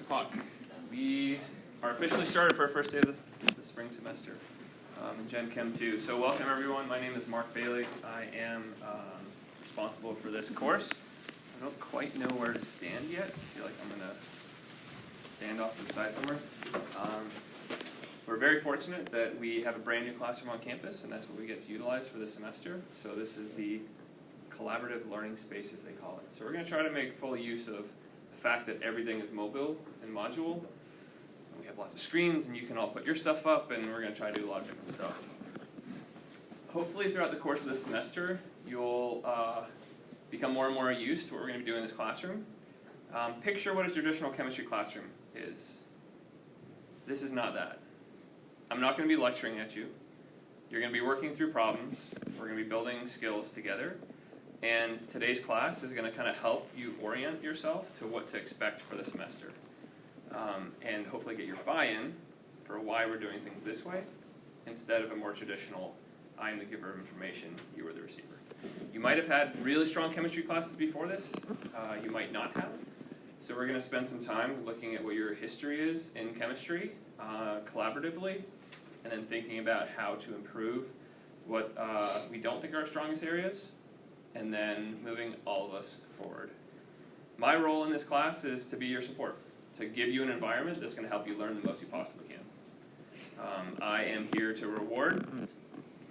o'clock. We are officially started for our first day of the spring semester in Gen Chem 2. So welcome everyone. My name is Mark Bailey. I am responsible for this course. I don't quite know where to stand yet. I feel like I'm going to stand off to the side somewhere. We're very fortunate that we have a brand new classroom on campus, and that's what we get to utilize for this semester. So this is the collaborative learning space, as they call it. So we're going to try to make full use of the fact that everything is mobile and modular. And we have lots of screens, and you can all put your stuff up, and we're going to try to do a lot of different stuff. Hopefully throughout the course of this semester, you'll become more and more used to what we're going to be doing in this classroom. Picture what a traditional chemistry classroom is. This is not that. I'm not going to be lecturing at you. You're going to be working through problems. We're going to be building skills together. And today's class is going to kind of help you orient yourself to what to expect for the semester. And hopefully get your buy-in for why we're doing things this way instead of a more traditional, I'm the giver of information, you are the receiver. You might have had really strong chemistry classes before this. You might not have. So we're going to spend some time looking at what your history is in chemistry collaboratively, and then thinking about how to improve what we don't think are our strongest areas, and then moving all of us forward. My role in this class is to be your support, to give you an environment that's going to help you learn the most you possibly can. I am here to reward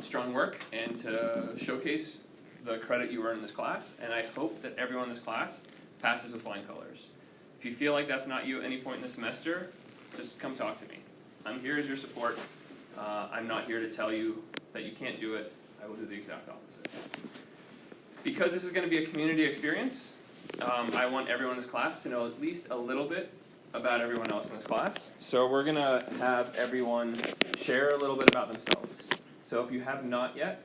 strong work and to showcase the credit you earn in this class, and I hope that everyone in this class passes with flying colors. If you feel like that's not you at any point in the semester, just come talk to me. I'm here as your support. I'm not here to tell you that you can't do it. I will do the exact opposite. Because this is going to be a community experience, I want everyone in this class to know at least a little bit about everyone else in this class. So we're going to have everyone share a little bit about themselves. So if you have not yet,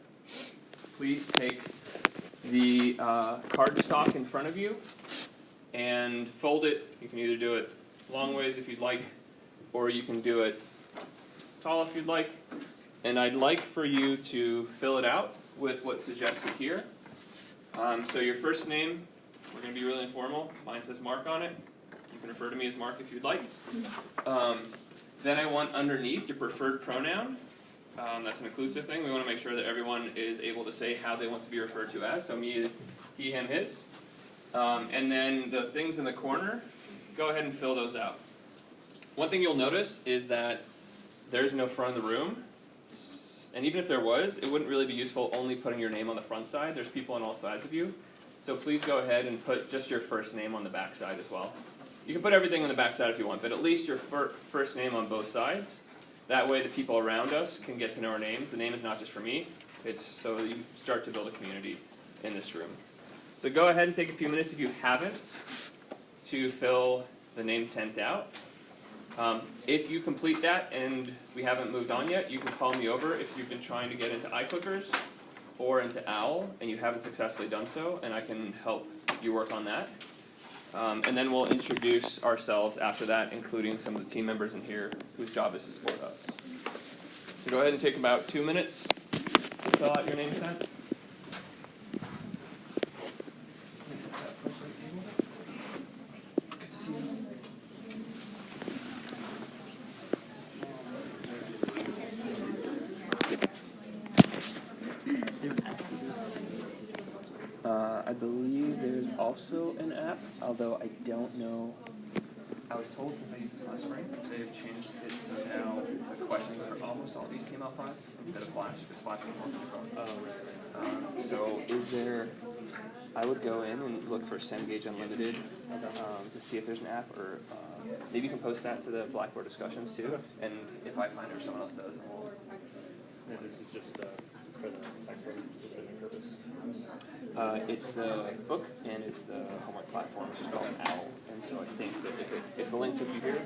please take the cardstock in front of you and fold it. You can either do it long ways if you'd like, or you can do it tall if you'd like. And I'd like for you to fill it out with what's suggested here. So your first name, we're going to be really informal. Mine says Mark on it. You can refer to me as Mark if you'd like. Then I want underneath your preferred pronoun. That's an inclusive thing. We want to make sure that everyone is able to say how they want to be referred to as. So me is he, him, his. And then the things in the corner, go ahead and fill those out. One thing you'll notice is that there's no front of the room. And even if there was, it wouldn't really be useful only putting your name on the front side. There's people on all sides of you. So please go ahead and put just your first name on the back side as well. You can put everything on the back side if you want, but at least your first name on both sides. That way the people around us can get to know our names. The name is not just for me. It's so you start to build a community in this room. So go ahead and take a few minutes if you haven't to fill the name tent out. If you complete that and we haven't moved on yet, you can call me over if you've been trying to get into iClickers or into OWL and you haven't successfully done so, and I can help you work on that. And then we'll introduce ourselves after that, including some of the team members in here whose job is to support us. So go ahead and take about 2 minutes to fill out your name tent. I believe there's also an app, although I don't know. I was told since I used this last spring, they've changed it so now the questions are almost all HTML5 instead of Flash, because Flash is more difficult. So is there, I would go in and look for Cengage Unlimited to see if there's an app, or maybe you can post that to the Blackboard discussions too, and if I find it or someone else does, then we'll... And this is just for the textbook specific purpose? It's the book and it's the homework platform, which is called OWL. And so I think that if the link took you here,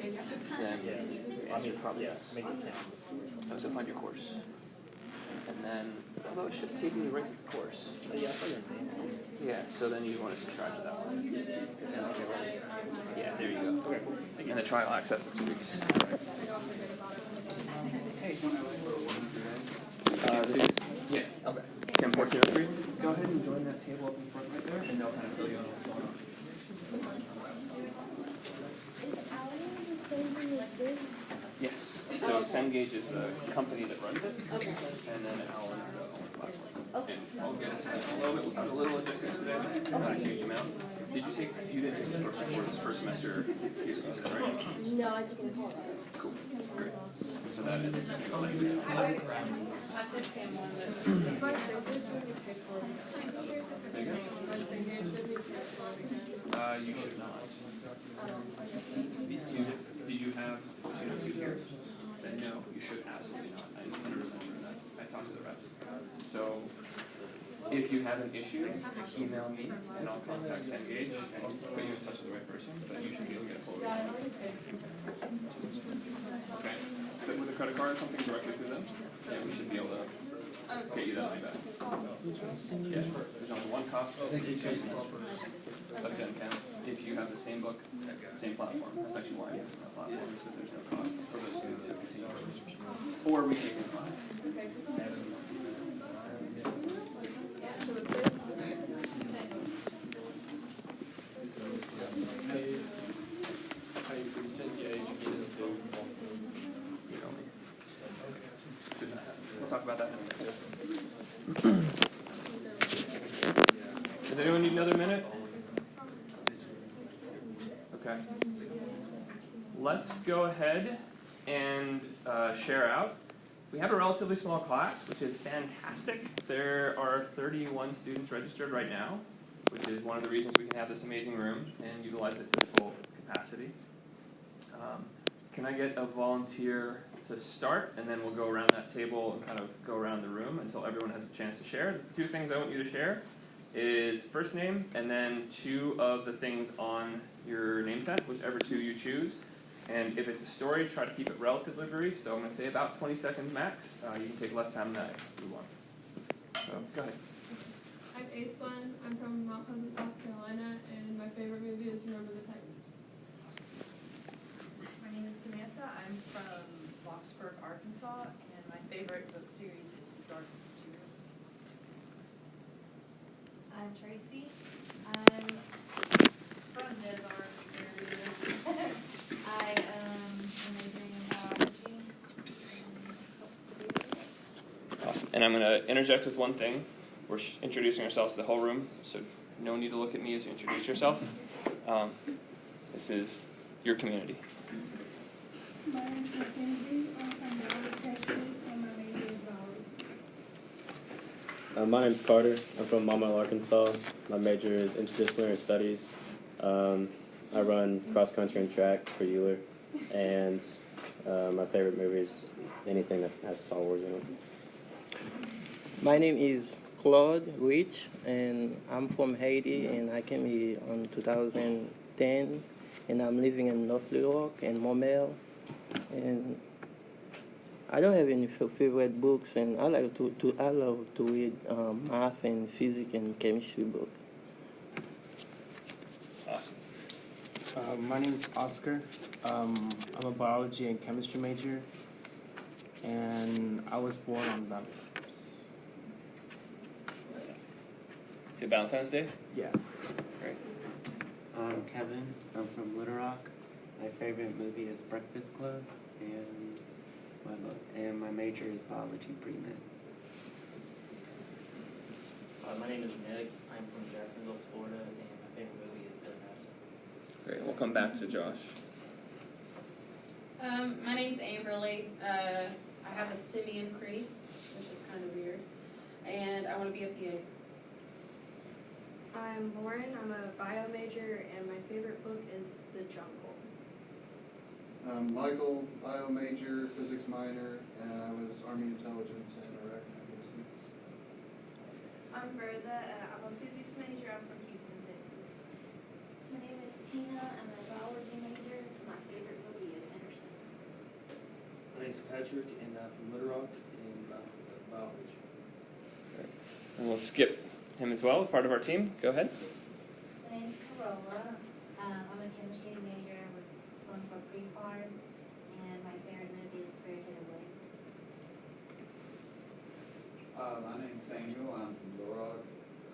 then the answer probably yes. Make it count. So find your course. And then, although it should take you right to the course. Yeah, I your name. Yeah, so then you want to subscribe to that one. Yeah, there you go. Okay, cool. And the trial access is 2 weeks. Hey, yeah. Okay. CHEM1403. Go ahead and join that table up in front right there, and they'll kind of fill you in what's going on. Is Allen the same thing as this? Yes. So Cengage is the company that runs it, Okay. and then Allen's the owner platform. Okay. And I'll get into that in a little bit. We'll talk a little logistics today, not a huge amount. You didn't take the first semester here, you said, right? No, I took the call. Cool. Great. So that is exactly what I did. You should not. These students, do you have students who here? Then no, you should absolutely not. I just remember that. I talked to the reps. So if you have an issue, email me and I'll contact Cengage and put you in touch with the right person, but you should be able to get a hold of them. Okay. But with a credit card or something directly through them, yeah, we should be able to get you that money back. Yeah, there's only one cost of Gen Chem. If you have the same book, same platform, that's actually why I'm using that platform, because there's no cost for those students who continue or retaking the class. How you can Cengage get into You know, should not happen. We'll talk about that in a minute. Does anyone need another minute? Okay. Let's go ahead and share out. We have a relatively small class, which is fantastic. There are 31 students registered right now, which is one of the reasons we can have this amazing room and utilize it to its full capacity. Can I get a volunteer to start, and then we'll go around that table and kind of go around the room until everyone has a chance to share. The two things I want you to share is first name and then two of the things on your name tag, whichever two you choose. And if it's a story, try to keep it relatively brief. So I'm going to say about 20 seconds max. You can take less time than that if you want. So go ahead. I'm Aislinn. I'm from Mount Pleasant, South Carolina, and my favorite movie is Remember the Titans. My name is Samantha. I'm from Blocksburg, Arkansas, and my favorite book series is Historical Materials. I'm Tracy. I'm from Desert, Missouri. I am majoring in biology. Awesome. And I'm going to interject with one thing. We're introducing ourselves to the whole room, so no need to look at me as you introduce yourself. This is your community. My name is Mackenzie. I'm from Dallas, Texas, and my major is biology. My name's Carter. I'm from Maumelle, Arkansas. My major is interdisciplinary studies. I run cross country and track for Euler, and my favorite movie is anything that has Star Wars in it. My name is Claude Rich, and I'm from Haiti, and I came here in 2010, and I'm living in North New York and Maumelle, and I don't have any favorite books, and I love to read math and physics and chemistry books. Awesome. My name is Oscar. I'm a biology and chemistry major, and I was born on Valentine's. Is it Valentine's Day? Yeah. Great. I'm Kevin. I'm from Little Rock. My favorite movie is Breakfast Club, and my major is biology pre-med. My name is Nick. I'm from Jacksonville, Florida, and my favorite movie is Billy Madison. Great. We'll come back to Josh. My name's Amberly. I have a simian crease, which is kind of weird, and I want to be a PA. I'm Lauren. I'm a bio major, and my favorite book is The Jungle. I'm Michael, bio major, physics minor, and I was Army Intelligence and Iraq and Afghanistan. I'm Bertha. I'm a physics major. I'm from Houston, Texas. My name is Tina. I'm a biology major. My favorite movie is Anderson. My name's Patrick, and I'm from Little Rock in biology. And we'll skip him as well, part of our team. Go ahead. My name's Carola. I'm a chemistry major. We're going for pre-farm, and my favorite movie is Spirited Away. My name's Samuel. I'm from Little Rock.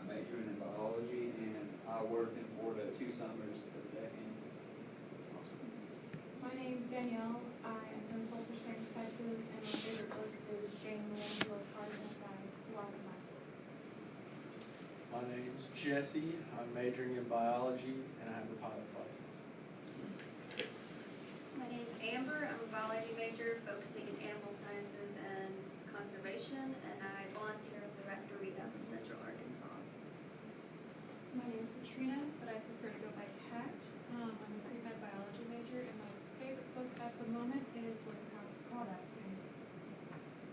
I'm majoring in biology, and I worked in Florida 2 summers as a deck hand. Awesome. Danielle. I am from Sulphur Springs, Texas, and my favorite book is Jane Mansfield's Hardness by Robin Maxwell. My name's Jesse. I'm majoring in biology, and I have a pilot's license. My name's Amber. I'm a biology major focusing in animal sciences and conservation, and I volunteer with the rectory of Central Arkansas. My name's Katrina, but I prefer to go by Kat. I'm a pre-med biology major, and my favorite book at the moment is What the Call That Scene.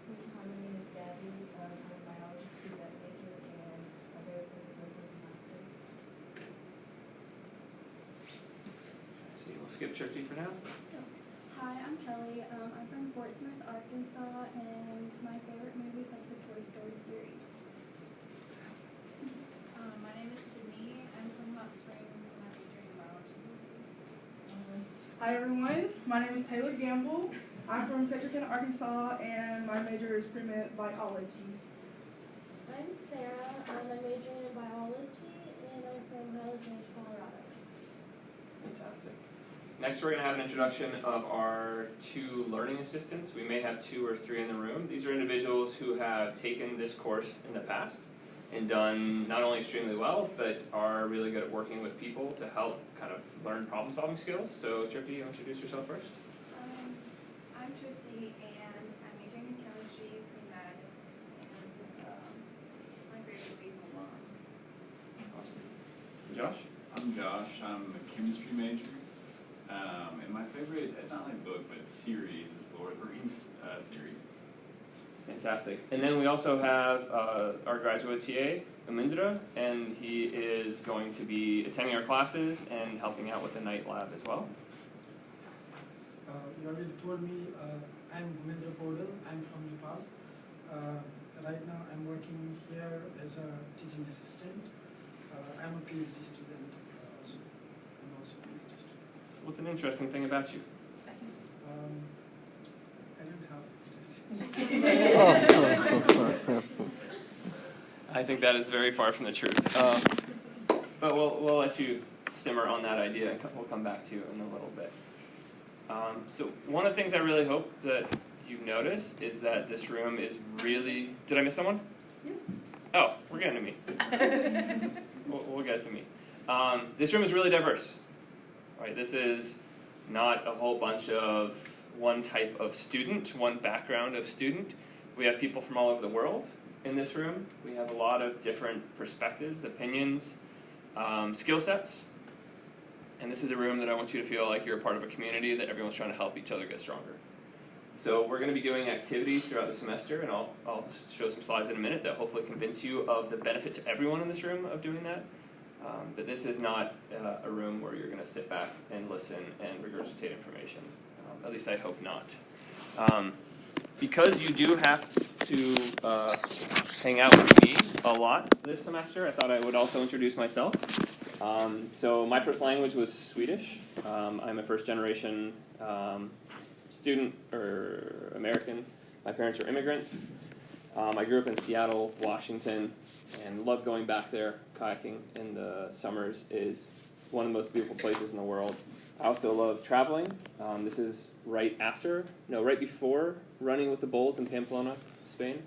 My name is Gabby. I'm a biology pre-med major, and my favorite book is Laughter. So we'll skip Churchy for now. Hi, I'm Kelly. I'm from Fort Smith, Arkansas, and my favorite movie is like the Toy Story series. My name is Sydney. I'm from Hot Springs, and I'm majoring in biology. Hi everyone, my name is Taylor Gamble. I'm from Texarkana, Arkansas, and my major is pre-med biology. I'm Sarah. I'm majoring in biology, and I'm from Highland Range, Colorado. Fantastic. Next, we're going to have an introduction of our two learning assistants. We may have 2 or 3 in the room. These are individuals who have taken this course in the past and done not only extremely well, but are really good at working with people to help kind of learn problem-solving skills. So, Tripty, you introduce yourself first. I'm Tripty, and I'm majoring in chemistry, pre-med, and my favorite movie is Mulan. Awesome. Josh? I'm Josh. I'm a chemistry major. And my favorite, it's not like a book, but series is Lord of the Rings series. Fantastic. And then we also have our graduate TA, Amindra, and he is going to be attending our classes and helping out with the night lab as well. You already told me, I'm Gumendra Podal. I'm from Nepal. Right now I'm working here as a teaching assistant. I'm a PhD student also. I'm also a PhD student. So what's an interesting thing about you? I don't have I think that is very far from the truth. But we'll let you simmer on that idea, and we'll come back to you in a little bit. So one of the things I really hope that you notice is that this room is really... Did I miss someone? Yeah. Oh, we're getting to me. We'll get to me. This room is really diverse. Right? This is not a whole bunch of one type of student, one background of student. We have people from all over the world in this room. We have a lot of different perspectives, opinions, skill sets. And this is a room that I want you to feel like you're a part of a community, that everyone's trying to help each other get stronger. So we're going to be doing activities throughout the semester, and I'll show some slides in a minute that hopefully convince you of the benefit to everyone in this room of doing that. But this is not a room where you're going to sit back and listen and regurgitate information. At least I hope not. Because you do have to hang out with me a lot this semester, I thought I would also introduce myself. So my first language was Swedish. I'm a first-generation student, or American. My parents are immigrants. I grew up in Seattle, Washington, and love going back there. Kayaking in the summers is one of the most beautiful places in the world. I also love traveling. This is right before running with the bulls in Pamplona, Spain.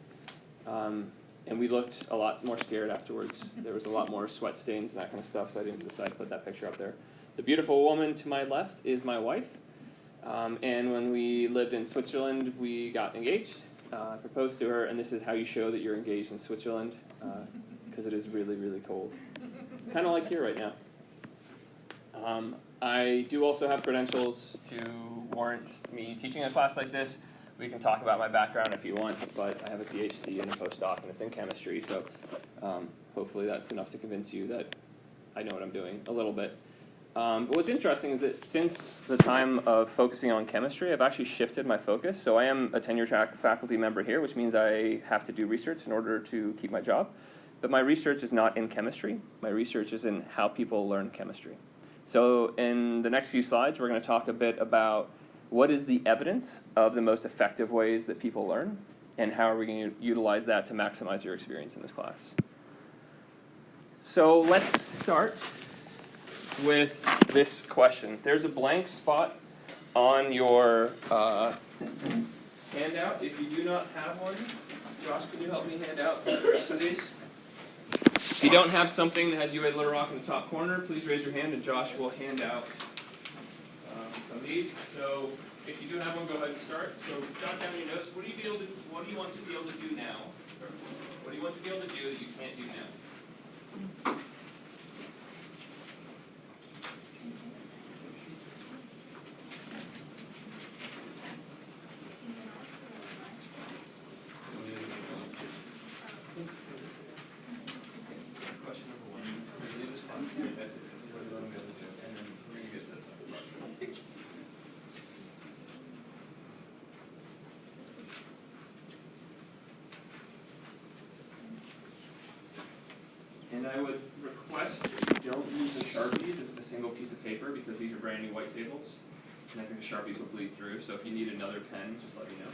And we looked a lot more scared afterwards. There was a lot more sweat stains and that kind of stuff, so I didn't decide to put that picture up there. The beautiful woman to my left is my wife. And when we lived in Switzerland, we got engaged. I proposed to her, and this is how you show that you're engaged in Switzerland, because it is really, really cold. Kind of like here right now. I do also have credentials to warrant me teaching a class like this. We can talk about my background if you want, but I have a PhD and a postdoc, and it's in chemistry, so hopefully that's enough to convince you that I know what I'm doing a little bit. But what's interesting is that since the time of focusing on chemistry, I've actually shifted my focus. So I am a tenure-track faculty member here, which means I have to do research in order to keep my job. But my research is not in chemistry. My research is in how people learn chemistry. So in the next few slides, we're going to talk a bit about what is the evidence of the most effective ways that people learn, and how are we going to utilize that to maximize your experience in this class. So let's start with this question. There's a blank spot on your handout, if you do not have one, Josh, can you help me hand out the rest of these? If you don't have something that has UA Little Rock in the top corner, please raise your hand and Josh will hand out some of these. So if you do have one, go ahead and start. So jot down your notes. What do you want to be able to do now? What do you want to be able to do that you can't do now? Question number one. Leave this box. That's it. That's what we want to be able to do. And then we're going to get this up. And I would request that you don't use the Sharpies if it's a single piece of paper because these are brand new white tables. And I think the Sharpies will bleed through. So if you need another pen, just let me know.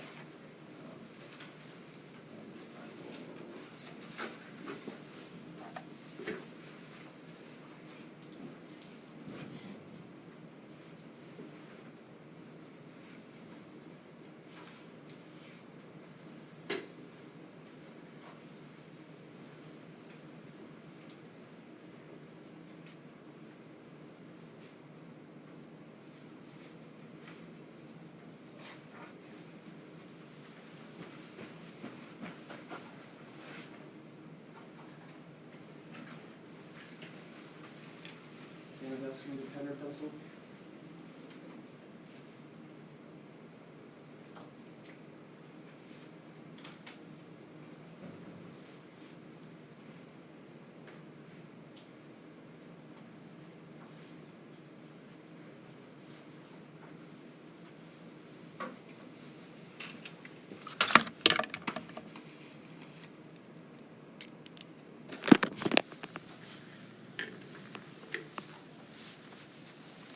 Anyone else need a pen or pencil?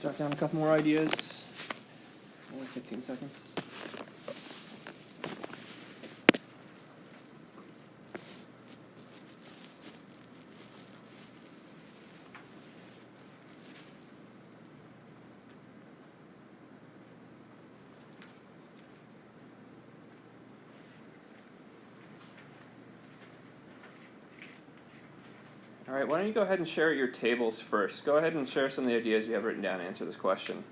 Jot down a couple more ideas. Only 15 seconds. All right, why don't you go ahead and share your tables first. Go ahead and share some of the ideas you have written down to answer this question.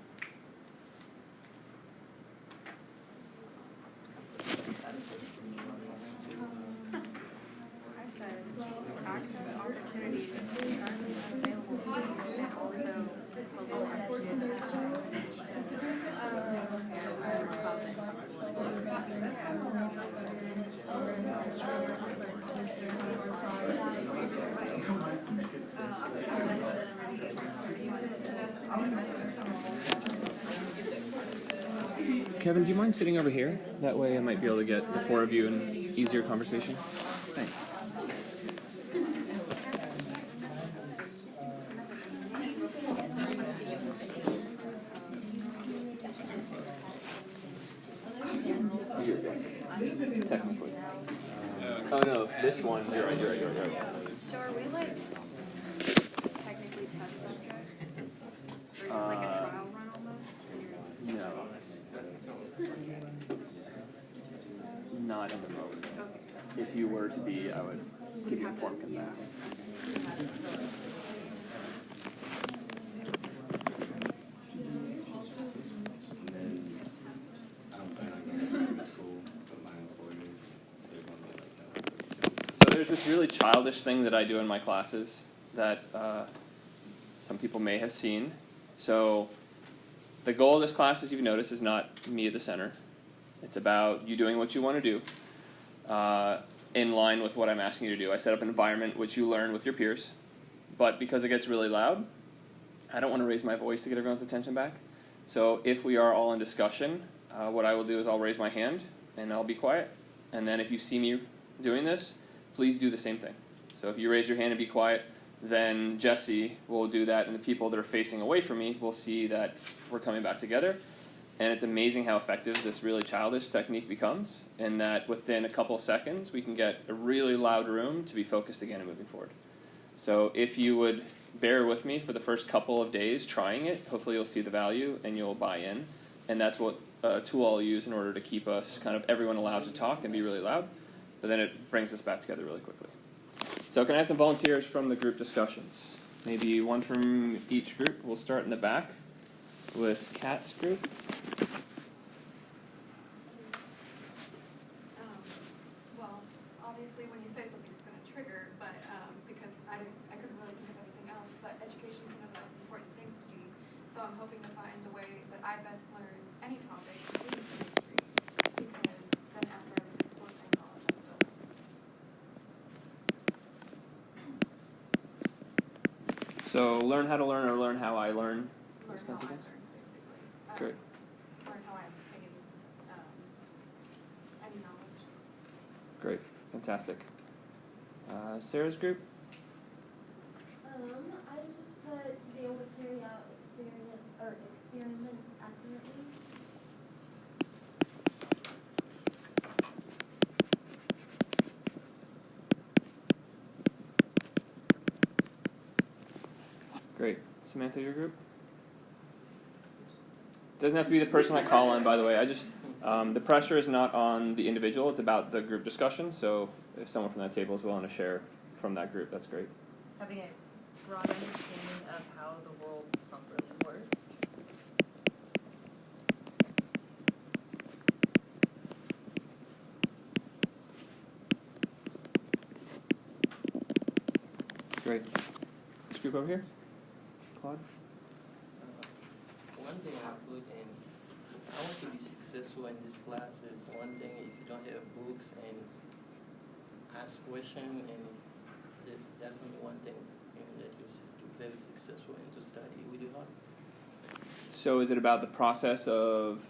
I said access opportunities available and also Kevin, do you mind sitting over here? That way I might be able to get the four of you in easier conversation. Thanks. Technically. Oh no, this one, you're right. So are we like technically test subjects? Or just like a trial run almost? No. Not in the moment. Okay. If you were to be, I would keep you informed consent. So there's this really childish thing that I do in my classes that some people may have seen. So the goal of this class, as you've noticed, is not me at the center. It's about you doing what you want to do in line with what I'm asking you to do. I set up an environment which you learn with your peers, but because it gets really loud, I don't want to raise my voice to get everyone's attention back. So if we are all in discussion, what I will do is I'll raise my hand and I'll be quiet. And then if you see me doing this, please do the same thing. So if you raise your hand and be quiet, then Jesse will do that, and the people that are facing away from me will see that we're coming back together. And it's amazing how effective this really childish technique becomes, and that within a couple of seconds, we can get a really loud room to be focused again and moving forward. So if you would bear with me for the first couple of days trying it, hopefully you'll see the value and you'll buy in. and that's what tool I'll use in order to keep us kind of everyone allowed to talk and be really loud, but then it brings us back together really quickly. So can I have some volunteers from the group discussions? Maybe one from each group. We'll start in the back with Kat's group. Well, obviously when you say something it's going to trigger, but because I couldn't really think of anything else, but education is one of the most important things to me. So I'm hoping to find the way that I best learn any topic, including chemistry, because then after I leave school and college, I'm still learning. So learn how to learn or learn how I learn. Learn Those how kinds of I things? learn, basically. Great. Learn how I obtain any knowledge. Great. Fantastic. Sarah's group? I just put to be able to carry out experiments accurately. Great. Samantha, your group? Doesn't have to be the person I call on, by the way. I just the pressure is not on the individual; it's about the group discussion. So if someone from that table is willing to share from that group, that's great. Having a broad understanding of how the world properly works. Great. This group over here, Claude. One thing I put in, I want to be successful in this class is one thing, if you don't have books and ask questions, and that's only one thing that you're very successful in to study really hard. So is it about the process of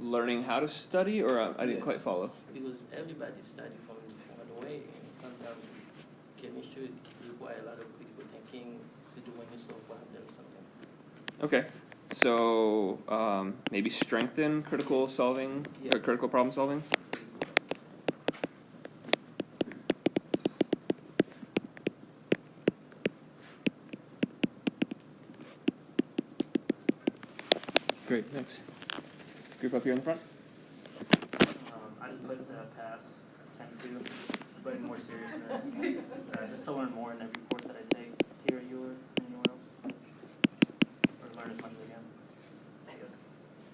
learning how to study, or I didn't quite follow? Because everybody study from one way, and sometimes chemistry requires a lot of critical thinking to do when you solve problems, something. Okay. So maybe strengthen critical solving, or critical problem solving? Great, thanks. Group up here in the front. I just put pass CHEM2, but more seriousness, just to learn more in every course that I take here at Euler and anywhere else, or learn as much as I can.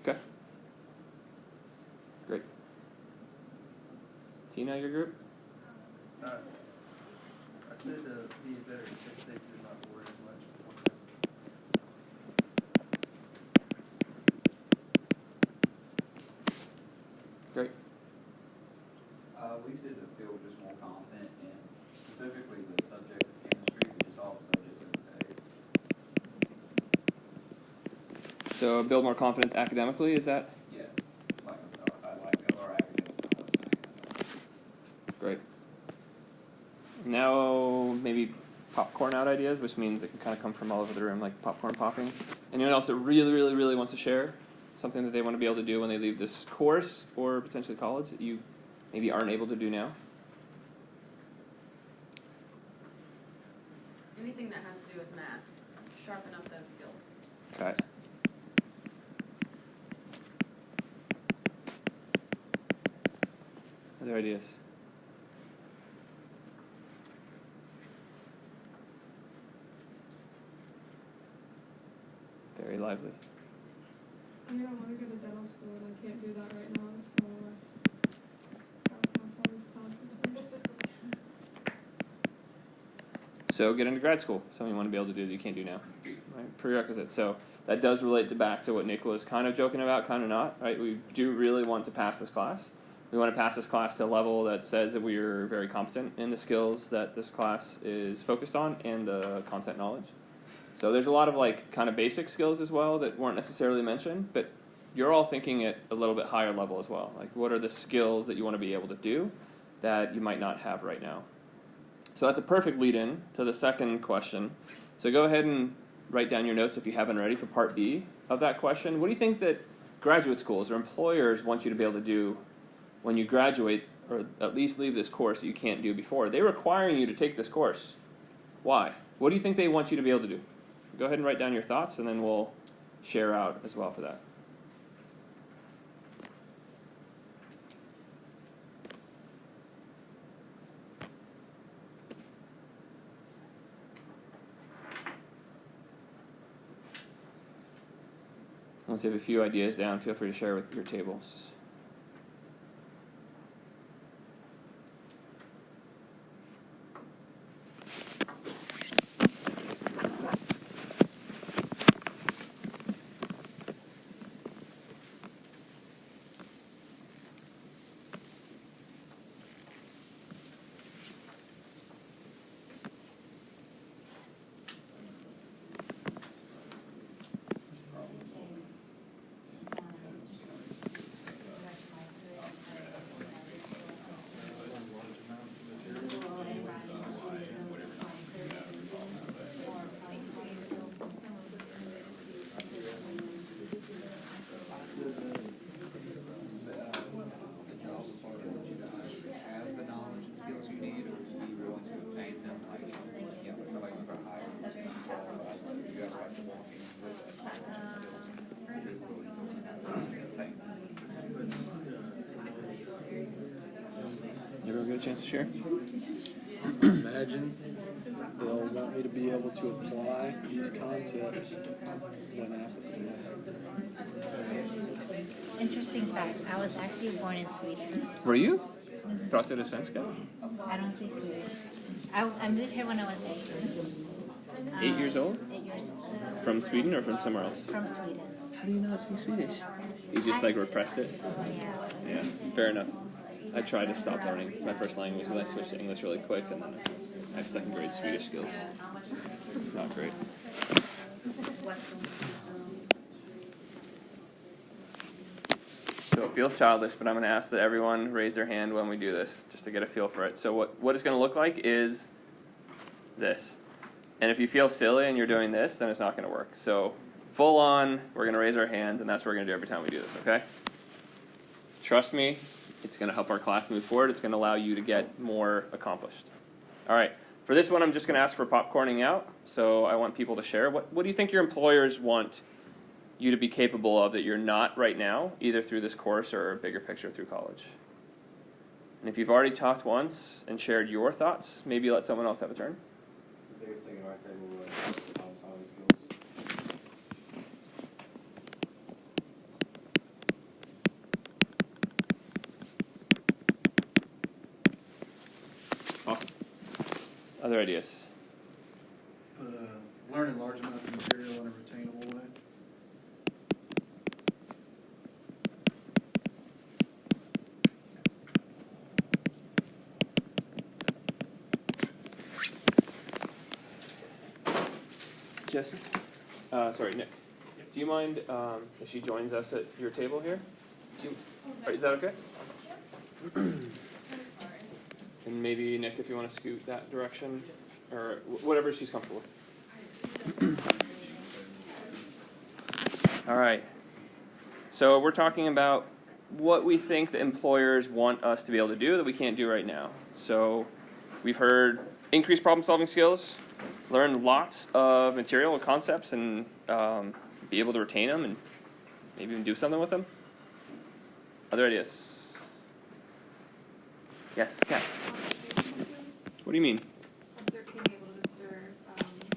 Okay. Great. Tina, your group? I said to be a better test taker, not to worry as much before test. Great. We said to feel just more confident in specifically the subject of chemistry, which is all the subjects in the tag. So build more confidence academically, is that? Yes. I like our academic knowledge. Great. Now maybe popcorn out ideas, which means it can kind of come from all over the room, like popcorn popping. Anyone else that really, really, really wants to share something that they want to be able to do when they leave this course or potentially college that you maybe aren't able to do now? Anything that has to do with math, sharpen up those skills. Okay. Other ideas? Very lively. I mean, I want to go to dental school and I can't do that right now, so gotta pass all these classes first. So get into grad school, something you want to be able to do that you can't do now. Right? Prerequisite. So that does relate back to what Nick was kind of joking about, kind of not. Right? We do really want to pass this class. We want to pass this class to a level that says that we are very competent in the skills that this class is focused on and the content knowledge. So there's a lot of like kind of basic skills as well that weren't necessarily mentioned, but you're all thinking at a little bit higher level as well. Like what are the skills that you want to be able to do that you might not have right now? So that's a perfect lead-in to the second question. So go ahead and write down your notes if you haven't already for part B of that question. What do you think that graduate schools or employers want you to be able to do when you graduate, or at least leave this course that you can't do before? They're requiring you to take this course. Why? What do you think they want you to be able to do? Go ahead and write down your thoughts, and then we'll share out as well for that. Once you have a few ideas down, feel free to share with your tables. Everyone get a chance to share? Imagine they'll want me to be able to apply these concepts when applicable. Interesting fact, I was actually born in Sweden. Were you? Pratar du svenska? I don't speak Swedish. I moved here when I was 8. 8 years old? 8 years old. From Sweden or from somewhere else? From Sweden. How do you not speak Swedish? You just like repressed it? Yeah. Yeah, fair enough. I tried to stop learning. It's my first language, and I switched to English really quick, and then I have second grade Swedish skills. It's not great. So it feels childish, but I'm going to ask that everyone raise their hand when we do this, just to get a feel for it. So what it's going to look like is this. And if you feel silly and you're doing this, then it's not going to work. So full on, we're going to raise our hands, and that's what we're going to do every time we do this, okay? Trust me, it's going to help our class move forward. It's going to allow you to get more accomplished. All right, for this one, I'm just going to ask for popcorning out. So I want people to share. What do you think your employers want you to be capable of that you're not right now, either through this course or a bigger picture through college? And if you've already talked once and shared your thoughts, maybe let someone else have a turn. The biggest thing in our table was problem-solving skills. Awesome. Other ideas? But learning large amounts of material in a retainable way. Jesse? Sorry, Nick. Do you mind if she joins us at your table here? Is that okay? And maybe, Nick, if you want to scoot that direction, or whatever she's comfortable with. All right. So we're talking about what we think the employers want us to be able to do that we can't do right now. So we've heard increased problem-solving skills, learn lots of material and concepts, and be able to retain them and maybe even do something with them. Other ideas? Yes, Kat. What do you mean? Being able to observe,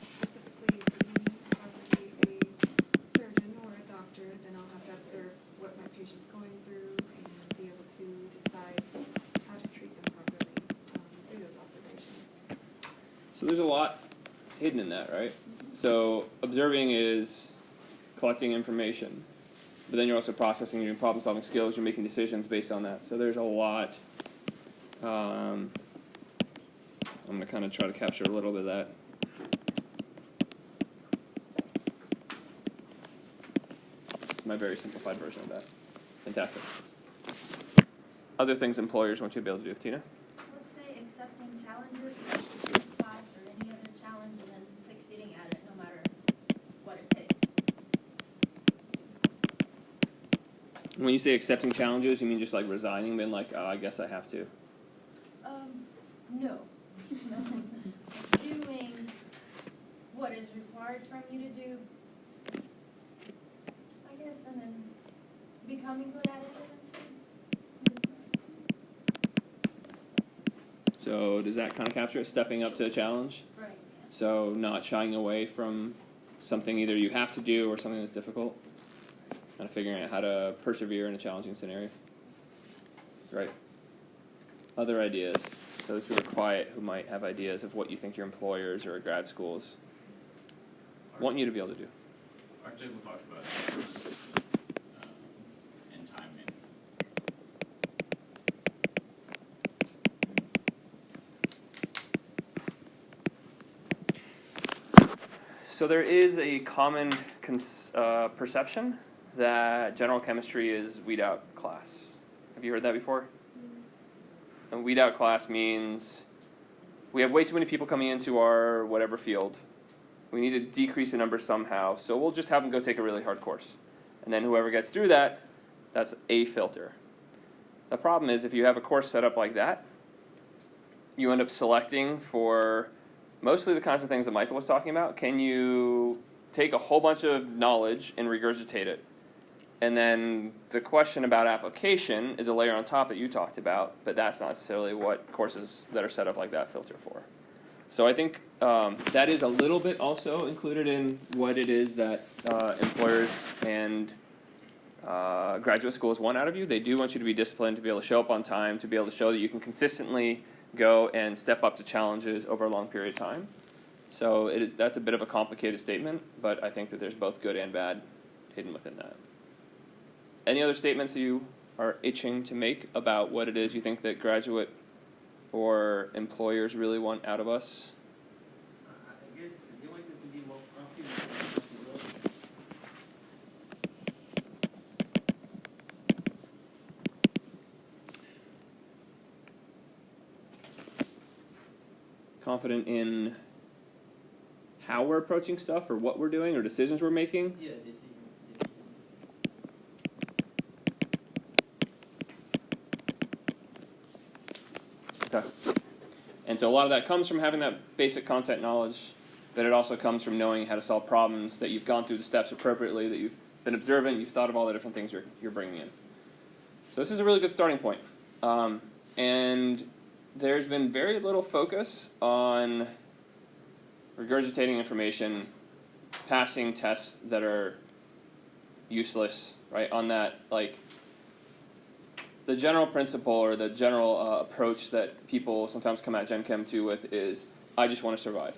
specifically for me, if I'm going to be a surgeon or a doctor, then I'll have to observe what my patient's going through and be able to decide how to treat them properly through those observations. So there's a lot hidden in that, right? So observing is collecting information, but then you're also processing, you're doing problem-solving skills, you're making decisions based on that. So there's a lot. I'm going to kind of try to capture a little bit of that. It's my very simplified version of that. Fantastic. Other things employers want you to be able to do, Tina? Let's say accepting challenges, like this class or any other challenge, and then succeeding at it no matter what it takes. When you say accepting challenges, you mean just like resigning, being like, oh, I guess I have to? No. Doing what is required from you to do, I guess, and then becoming good at it eventually. So does that kind of capture it? Stepping up to a challenge? Right. So not shying away from something either you have to do or something that's difficult? kind of figuring out how to persevere in a challenging scenario. Right. Other ideas? Those who are quiet, who might have ideas of what you think your employers or grad schools want you to be able to do. Our table talked about and time management. So there is a common perception that general chemistry is weed out class. Have you heard that before? And weed out class means we have way too many people coming into our whatever field. We need to decrease the number somehow, so we'll just have them go take a really hard course. And then whoever gets through that, that's a filter. The problem is if you have a course set up like that, you end up selecting for mostly the kinds of things that Michael was talking about. Can you take a whole bunch of knowledge and regurgitate it? And then the question about application is a layer on top that you talked about, but that's not necessarily what courses that are set up like that filter for. So I think that is a little bit also included in what it is that employers and graduate schools want out of you. They do want you to be disciplined, to be able to show up on time, to be able to show that you can consistently go and step up to challenges over a long period of time. So that's a bit of a complicated statement, but I think that there's both good and bad hidden within that. Any other statements you are itching to make about what it is you think that graduate or employers really want out of us? I guess they want you to be more confident. Confident in how we're approaching stuff or what we're doing or decisions we're making? Yeah, decision. Okay. And so a lot of that comes from having that basic content knowledge, but it also comes from knowing how to solve problems, that you've gone through the steps appropriately, that you've been observant, you've thought of all the different things you're bringing in. So this is a really good starting point. And there's been very little focus on regurgitating information, passing tests that are useless, right? On that, like, the general principle or the general approach that people sometimes come at Gen Chem 2 with is, I just want to survive.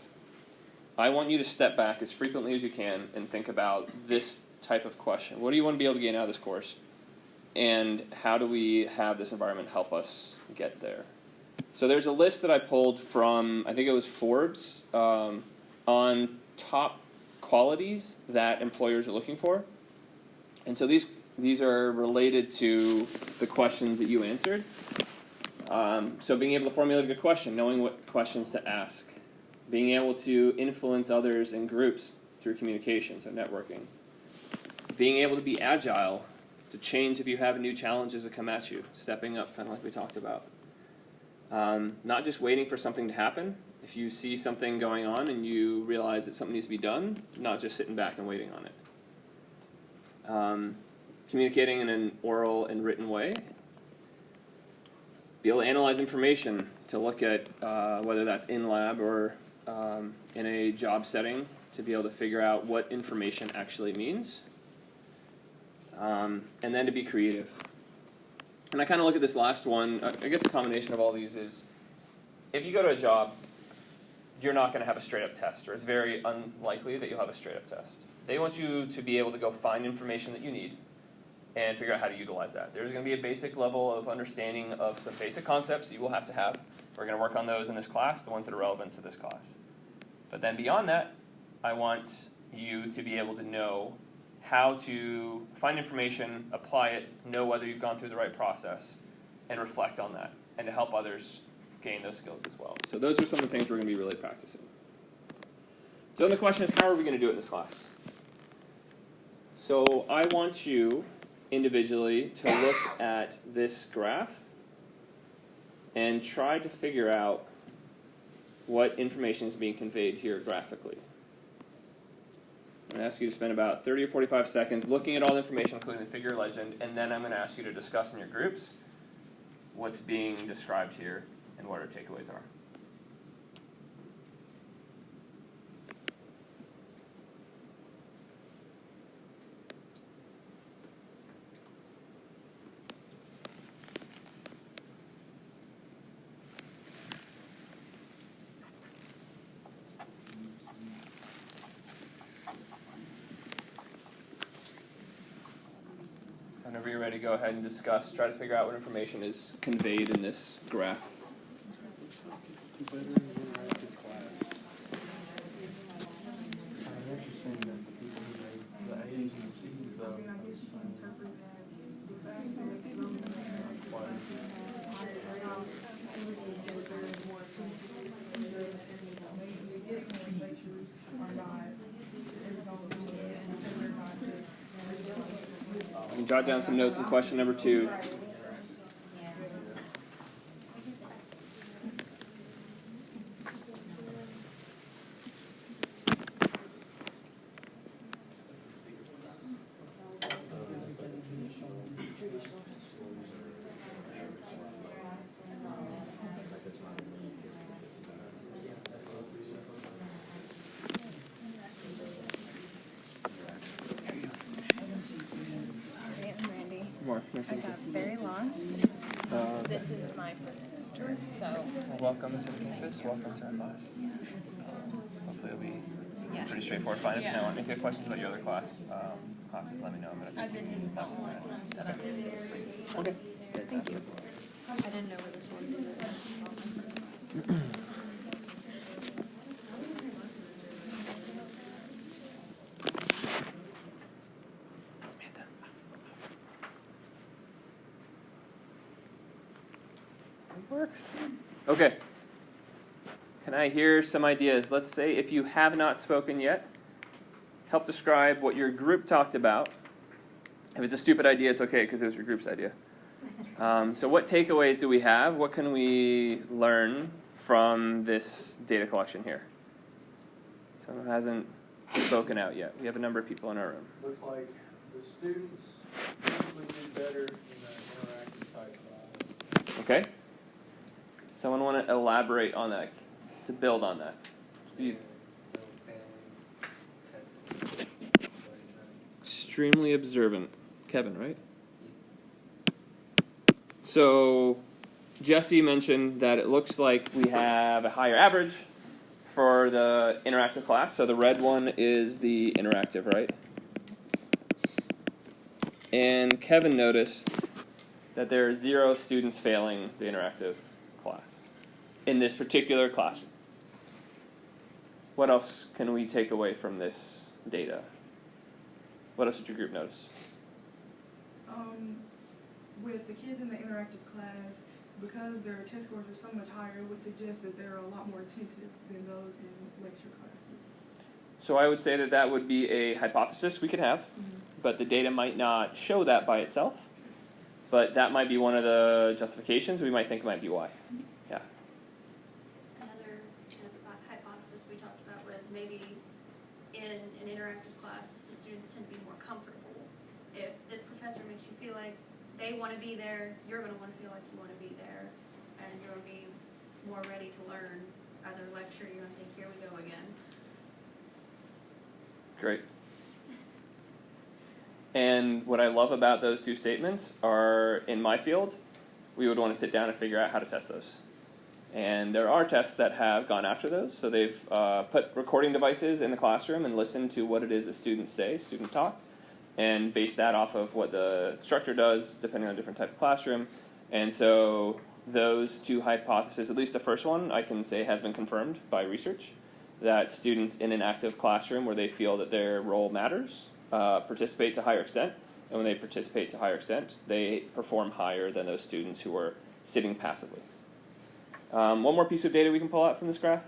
I want you to step back as frequently as you can and think about this type of question. What do you want to be able to gain out of this course? And how do we have this environment help us get there? So there's a list that I pulled from, I think it was Forbes, on top qualities that employers are looking for. And so these are related to the questions that you answered. So being able to formulate a good question, knowing what questions to ask, being able to influence others in groups through communication, so networking, being able to be agile, to change if you have new challenges that come at you, stepping up, kind of like we talked about. Not just waiting for something to happen. If you see something going on and you realize that something needs to be done, not just sitting back and waiting on it. Communicating in an oral and written way. Be able to analyze information, to look at whether that's in lab or in a job setting, to be able to figure out what information actually means. And then to be creative. And I kind of look at this last one, I guess a combination of all these is, if you go to a job, you're not going to have a straight-up test, or it's very unlikely that you'll have a straight-up test. They want you to be able to go find information that you need and figure out how to utilize that. There's going to be a basic level of understanding of some basic concepts you will have to have. We're going to work on those in this class, the ones that are relevant to this class. But then beyond that, I want you to be able to know how to find information, apply it, know whether you've gone through the right process, and reflect on that, and to help others gain those skills as well. So those are some of the things we're going to be really practicing. So then the question is, how are we going to do it in this class? So I want you individually to look at this graph and try to figure out what information is being conveyed here graphically. I'm going to ask you to spend about 30 or 45 seconds looking at all the information, including the figure legend, and then I'm going to ask you to discuss in your groups what's being described here and what our takeaways are. to go ahead and discuss, try to figure out what information is conveyed in this graph. Better interactive class. Interesting that the people who made the A's and C's though. You can jot down some notes on question number 2. I got very lost. This is my first semester, so. Welcome to the campus, welcome to our class. Hopefully it'll be pretty straightforward. Fine. If you have questions about your other classes, let me know. This is the one that I'm in this week. Okay. Thank you. I didn't know where this one was. Works. Okay. Can I hear some ideas? Let's say if you have not spoken yet, help describe what your group talked about. If it's a stupid idea, it's okay because it was your group's idea. So what takeaways do we have? What can we learn from this data collection here? Someone hasn't spoken out yet. We have a number of people in our room. Looks like the students usually do better in the interactive type class. Okay. Someone want to elaborate on that, to build on that? Steve. Extremely observant. Kevin, right? So Jesse mentioned that it looks like we have a higher average for the interactive class. So the red one is the interactive, right? And Kevin noticed that there are 0 students failing the interactive class in this particular classroom. What else can we take away from this data? What else did your group notice? With the kids in the interactive class, because their test scores are so much higher, it would suggest that they're a lot more attentive than those in lecture classes. So I would say that that would be a hypothesis we could have, but the data might not show that by itself. But that might be one of the justifications. We might think might be why. Yeah. Another kind of hypothesis we talked about was maybe in an interactive class, the students tend to be more comfortable. If the professor makes you feel like they want to be there, you're going to want to feel like you want to be there, and you're going to be more ready to learn. Other lecture, you're going to think, here we go again. Great. And what I love about those two statements are, in my field, we would want to sit down and figure out how to test those. And there are tests that have gone after those. So they've put recording devices in the classroom and listened to what it is the students say, student talk, and base that off of what the instructor does, depending on a different type of classroom. And so those two hypotheses, at least the first one, I can say has been confirmed by research, that students in an active classroom where they feel that their role matters participate to a higher extent. And when they participate to a higher extent, they perform higher than those students who are sitting passively. One more piece of data we can pull out from this graph.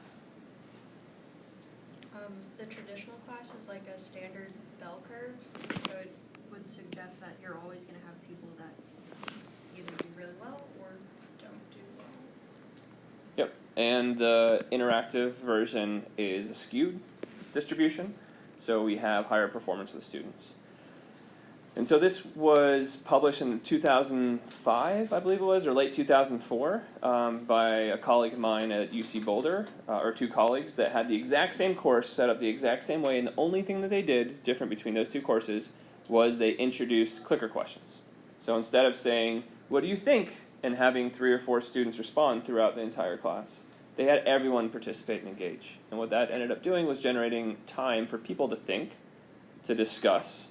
The traditional class is like a standard bell curve, so it would suggest that you're always going to have people that either do really well or don't do well. Yep, and the interactive version is a skewed distribution, so we have higher performance with students. And so this was published in 2005, I believe it was, or late 2004, by a colleague of mine at UC Boulder, or two colleagues that had the exact same course set up the exact same way, and the only thing that they did different between those two courses was they introduced clicker questions. So instead of saying, what do you think, and having 3 or 4 students respond throughout the entire class, they had everyone participate and engage. And what that ended up doing was generating time for people to think, to discuss,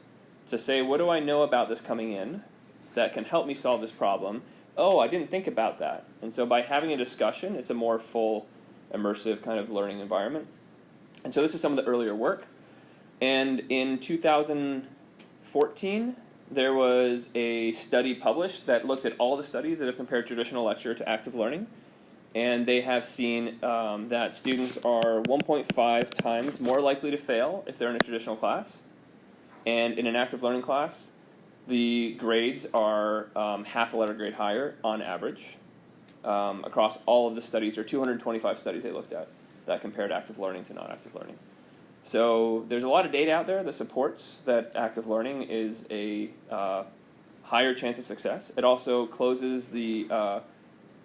to say, what do I know about this coming in? that can help me solve this problem. Oh, I didn't think about that. And so by having a discussion, it's a more full, immersive kind of learning environment. And so this is some of the earlier work. And in 2014, there was a study published that looked at all the studies that have compared traditional lecture to active learning. And they have seen that students are 1.5 times more likely to fail if they're in a traditional class. And in an active learning class, the grades are half a letter grade higher on average. Across all of the studies, or 225 studies they looked at that compared active learning to non-active learning. So there's a lot of data out there that supports that active learning is a higher chance of success. It also closes the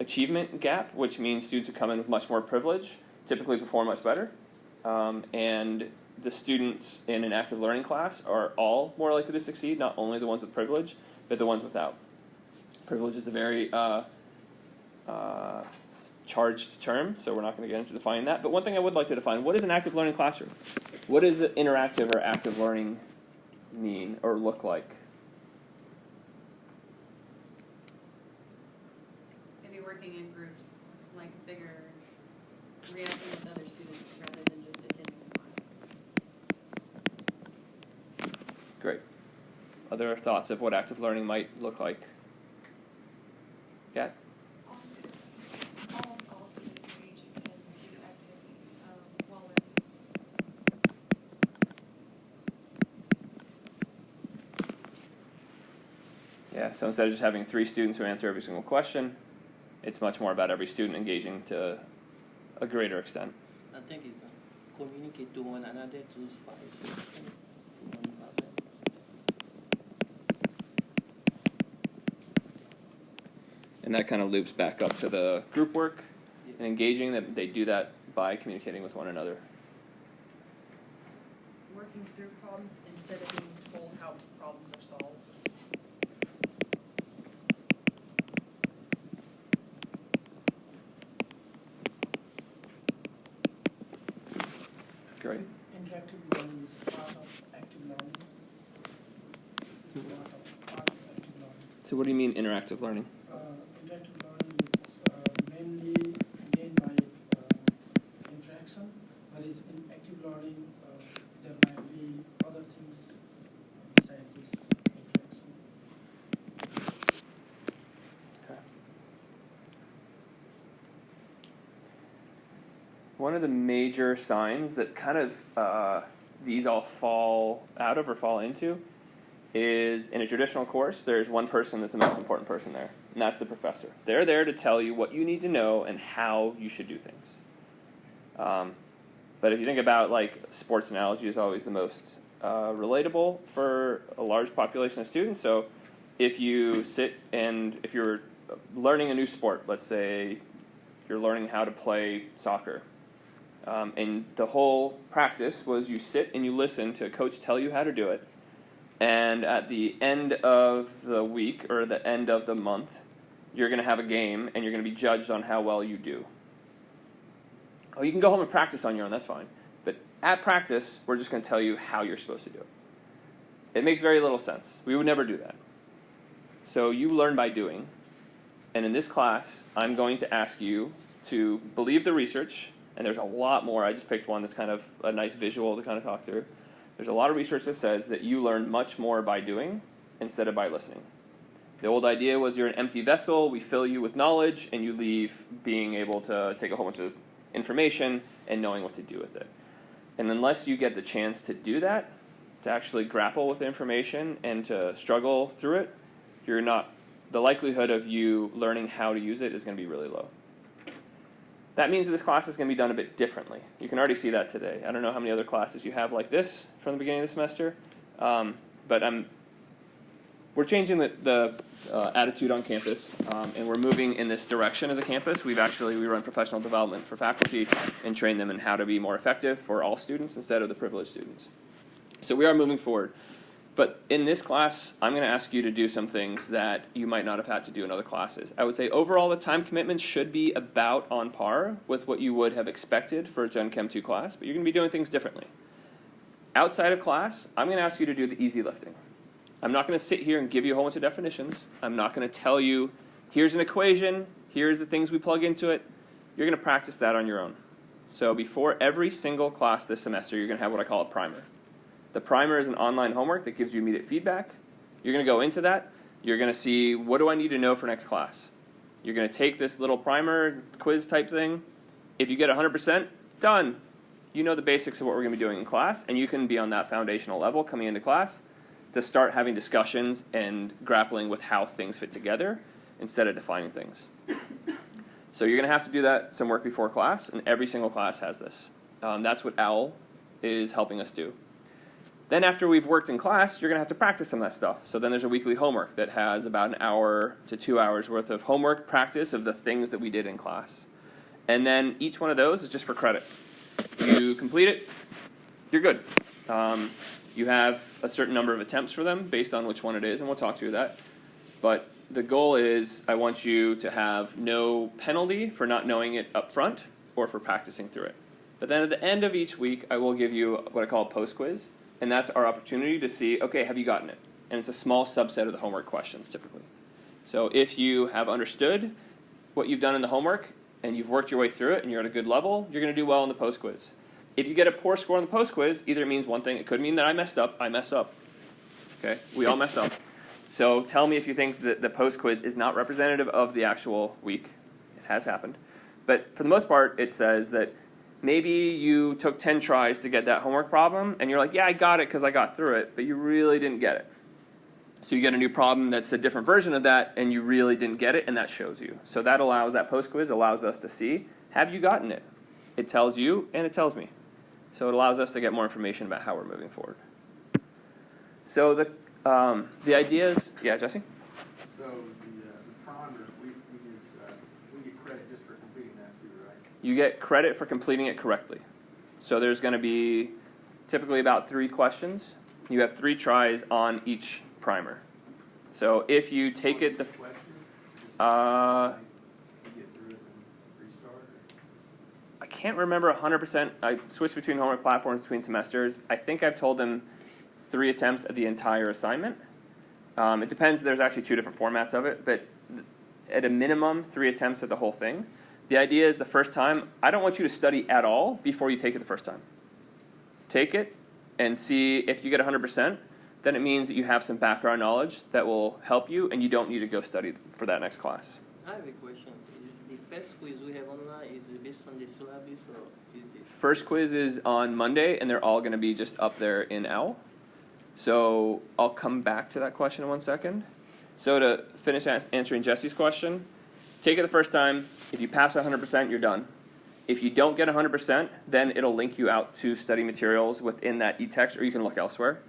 achievement gap, which means students who come in with much more privilege typically perform much better. And the students in an active learning class are all more likely to succeed, not only the ones with privilege, but the ones without. Privilege is a very charged term, so we're not going to get into defining that. But one thing I would like to define, what is an active learning classroom? What does interactive or active learning mean or look like? Maybe working in groups, like bigger, reacting with other students rather than just attending the class. Great. Other thoughts of what active learning might look like? Kat? Almost all students engage in computer activity while learning. Yeah, so instead of just having 3 students who answer every single question, it's much more about every student engaging to a greater extent. I think it's communicate to one another to find solution to one problem. And that kind of loops back up to the group work and engaging, that they do that by communicating with one another. Working through problems instead of being told how problems are solved. Great. Interactive learning is part of active learning. It's part of active learning. So what do you mean interactive learning? Interactive learning is mainly gained by interaction, whereas in active learning there might be other things beside this interaction. Okay. One of the major signs that kind of these all fall out of or fall into is in a traditional course, there's one person that's the most important person there, and that's the professor. They're there to tell you what you need to know and how you should do things. But if you think about, like, sports analogy is always the most relatable for a large population of students. So if you sit and if you're learning a new sport, let's say you're learning how to play soccer, and the whole practice was you sit and you listen to a coach tell you how to do it. And at the end of the week or the end of the month, you're going to have a game and you're going to be judged on how well you do. Oh, you can go home and practice on your own, that's fine. But at practice, we're just going to tell you how you're supposed to do it. It makes very little sense. We would never do that. So you learn by doing. And in this class, I'm going to ask you to believe the research. And there's a lot more. I just picked one that's kind of a nice visual to kind of talk through. There's a lot of research that says that you learn much more by doing instead of by listening. The old idea was you're an empty vessel, we fill you with knowledge, and you leave being able to take a whole bunch of information and knowing what to do with it. And unless you get the chance to do that, to actually grapple with the information and to struggle through it, the likelihood of you learning how to use it is going to be really low. That means that this class is going to be done a bit differently. You can already see that today. I don't know how many other classes you have like this from the beginning of the semester, but we're changing the attitude on campus, and we're moving in this direction as a campus. We run professional development for faculty and train them in how to be more effective for all students instead of the privileged students. So we are moving forward. But in this class, I'm going to ask you to do some things that you might not have had to do in other classes. I would say overall the time commitment should be about on par with what you would have expected for a Gen Chem 2 class, but you're going to be doing things differently. Outside of class, I'm going to ask you to do the easy lifting. I'm not going to sit here and give you a whole bunch of definitions. I'm not going to tell you, here's an equation, here's the things we plug into it. You're going to practice that on your own. So before every single class this semester, you're going to have what I call a primer. The primer is an online homework that gives you immediate feedback. You're going to go into that. You're going to see, what do I need to know for next class? You're going to take this little primer quiz type thing. If you get 100%, done. You know the basics of what we're going to be doing in class, and you can be on that foundational level coming into class to start having discussions and grappling with how things fit together instead of defining things. So you're going to have to do that some work before class, and every single class has this. That's what OWL is helping us do. Then after we've worked in class, you're going to have to practice some of that stuff. So then there's a weekly homework that has about an hour to 2 hours worth of homework practice of the things that we did in class. And then each one of those is just for credit. You complete it, you're good. You have a certain number of attempts for them based on which one it is, and we'll talk through that. But the goal is I want you to have no penalty for not knowing it up front or for practicing through it. But then at the end of each week, I will give you what I call a post-quiz. And that's our opportunity to see, okay, have you gotten it? And it's a small subset of the homework questions, typically. So if you have understood what you've done in the homework, and you've worked your way through it, and you're at a good level, you're going to do well in the post-quiz. If you get a poor score on the post-quiz, either it means one thing. It could mean that I messed up. I mess up. Okay? We all mess up. So tell me if you think that the post-quiz is not representative of the actual week. It has happened. But for the most part, it says that maybe you took 10 tries to get that homework problem, and you're like, yeah, I got it because I got through it, but you really didn't get it. So you get a new problem that's a different version of that, and you really didn't get it, and that shows you. So that allows, that post-quiz allows us to see, have you gotten it? It tells you, and it tells me. So it allows us to get more information about how we're moving forward. So the idea is, yeah, Jesse? So the primer, we get credit just for completing that too, right? You get credit for completing it correctly. So there's going to be typically about 3 questions. You have 3 tries on each primer. So if you take it I can't remember 100%. I switched between homework platforms between semesters. I think I've told them 3 attempts at the entire assignment. It depends. There's actually 2 different formats of it, but at a minimum, 3 attempts at the whole thing. The idea is the first time, I don't want you to study at all before you take it the first time. Take it and see if you get 100%. Then it means that you have some background knowledge that will help you, and you don't need to go study for that next class. I have a question. Is the first quiz we have online, is it based on the syllabus, or is it? First quiz is on Monday, and they're all going to be just up there in OWL. So I'll come back to that question in 1 second. So to finish answering Jesse's question, take it the first time. If you pass 100%, you're done. If you don't get 100%, then it'll link you out to study materials within that e-text, or you can look elsewhere.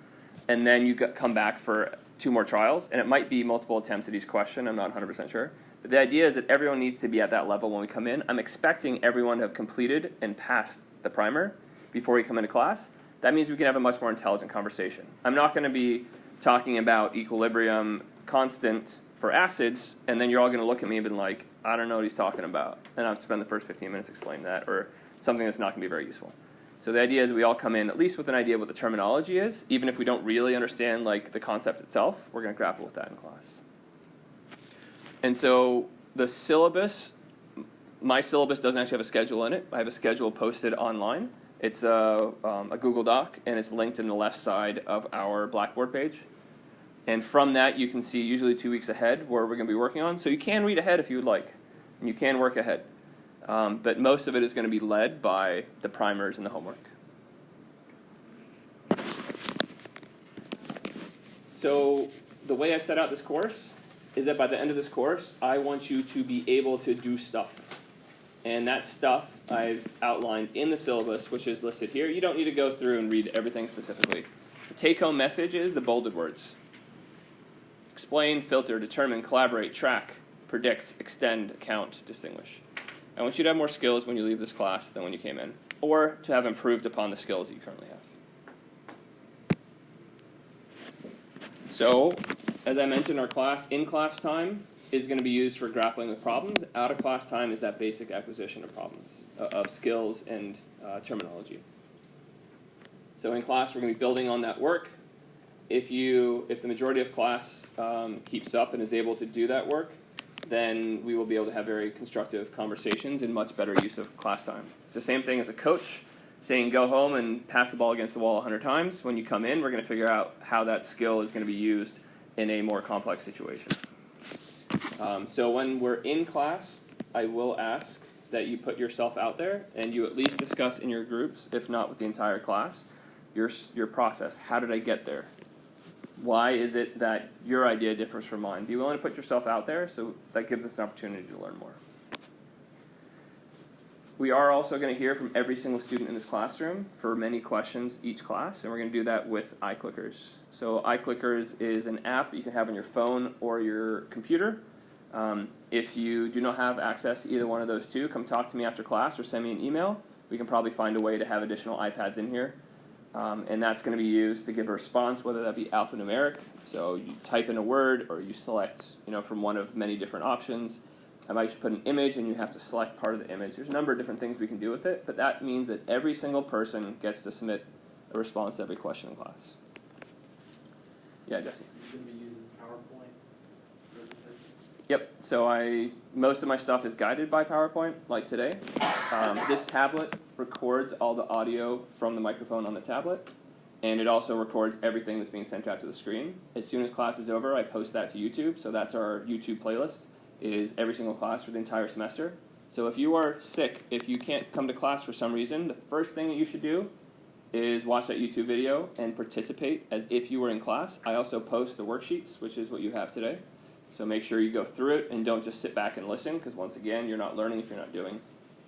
And then you come back for 2 more trials, and it might be multiple attempts at each question. I'm not 100% sure. But the idea is that everyone needs to be at that level when we come in. I'm expecting everyone to have completed and passed the primer before we come into class. That means we can have a much more intelligent conversation. I'm not going to be talking about equilibrium constant for acids, and then you're all going to look at me and be like, I don't know what he's talking about. And I have to spend the first 15 minutes explaining that, or something that's not going to be very useful. So the idea is we all come in at least with an idea of what the terminology is. Even if we don't really understand like the concept itself, we're going to grapple with that in class. And so the syllabus, my syllabus doesn't actually have a schedule in it. I have a schedule posted online. It's a Google Doc, and it's linked in the left side of our Blackboard page. And from that, you can see usually 2 weeks ahead where we're going to be working on. So you can read ahead if you would like, and you can work ahead. But most of it is going to be led by the primers and the homework. So the way I set out this course is that by the end of this course, I want you to be able to do stuff. And that stuff I've outlined in the syllabus, which is listed here. You don't need to go through and read everything specifically. The take-home message is the bolded words. Explain, filter, determine, collaborate, track, predict, extend, count, distinguish. I want you to have more skills when you leave this class than when you came in, or to have improved upon the skills that you currently have. So, as I mentioned, our in-class time is going to be used for grappling with problems. Out-of-class time is that basic acquisition of problems, of skills and terminology. So in class, we're going to be building on that work. if the majority of class keeps up and is able to do that work, then we will be able to have very constructive conversations and much better use of class time. It's the same thing as a coach saying go home and pass the ball against the wall 100 times. When you come in, we're going to figure out how that skill is going to be used in a more complex situation. So when we're in class, I will ask that you put yourself out there and you at least discuss in your groups, if not with the entire class, your process. How did I get there? Why is it that your idea differs from mine? Be willing to put yourself out there, so that gives us an opportunity to learn more. We are also going to hear from every single student in this classroom for many questions each class, and we're going to do that with iClickers. So iClickers is an app that you can have on your phone or your computer. If you do not have access to either one of those two, come talk to me after class or send me an email. We can probably find a way to have additional iPads in here. And that's going to be used to give a response, whether that be alphanumeric, so you type in a word or you select from one of many different options. I might put an image and you have to select part of the image. There's a number of different things we can do with it, but that means that every single person gets to submit a response to every question in class. Yeah, Jesse? You're going to be using PowerPoint presentation? Yep, so most of my stuff is guided by PowerPoint, like today. This tablet records all the audio from the microphone on the tablet, and it also records everything that's being sent out to the screen. As soon as class is over, I post that to YouTube, so that's our YouTube playlist, is every single class for the entire semester. So if you are sick, if you can't come to class for some reason, the first thing that you should do is watch that YouTube video and participate as if you were in class. I also post the worksheets, which is what you have today. So make sure you go through it and don't just sit back and listen, because once again, you're not learning if you're not doing.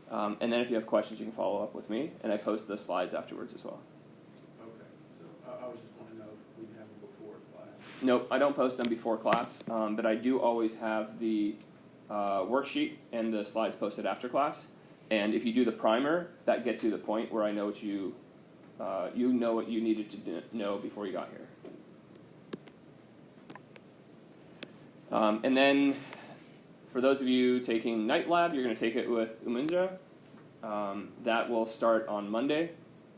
And then if you have questions, you can follow up with me, and I post the slides afterwards as well. Okay, so I was just wanting to know if we'd have them before class. Nope, I don't post them before class, but I do always have the worksheet and the slides posted after class. And if you do the primer, that gets you to the point where I know what you know what you needed to know before you got here. And then, for those of you taking night lab, you're going to take it with Umindra. That will start on Monday.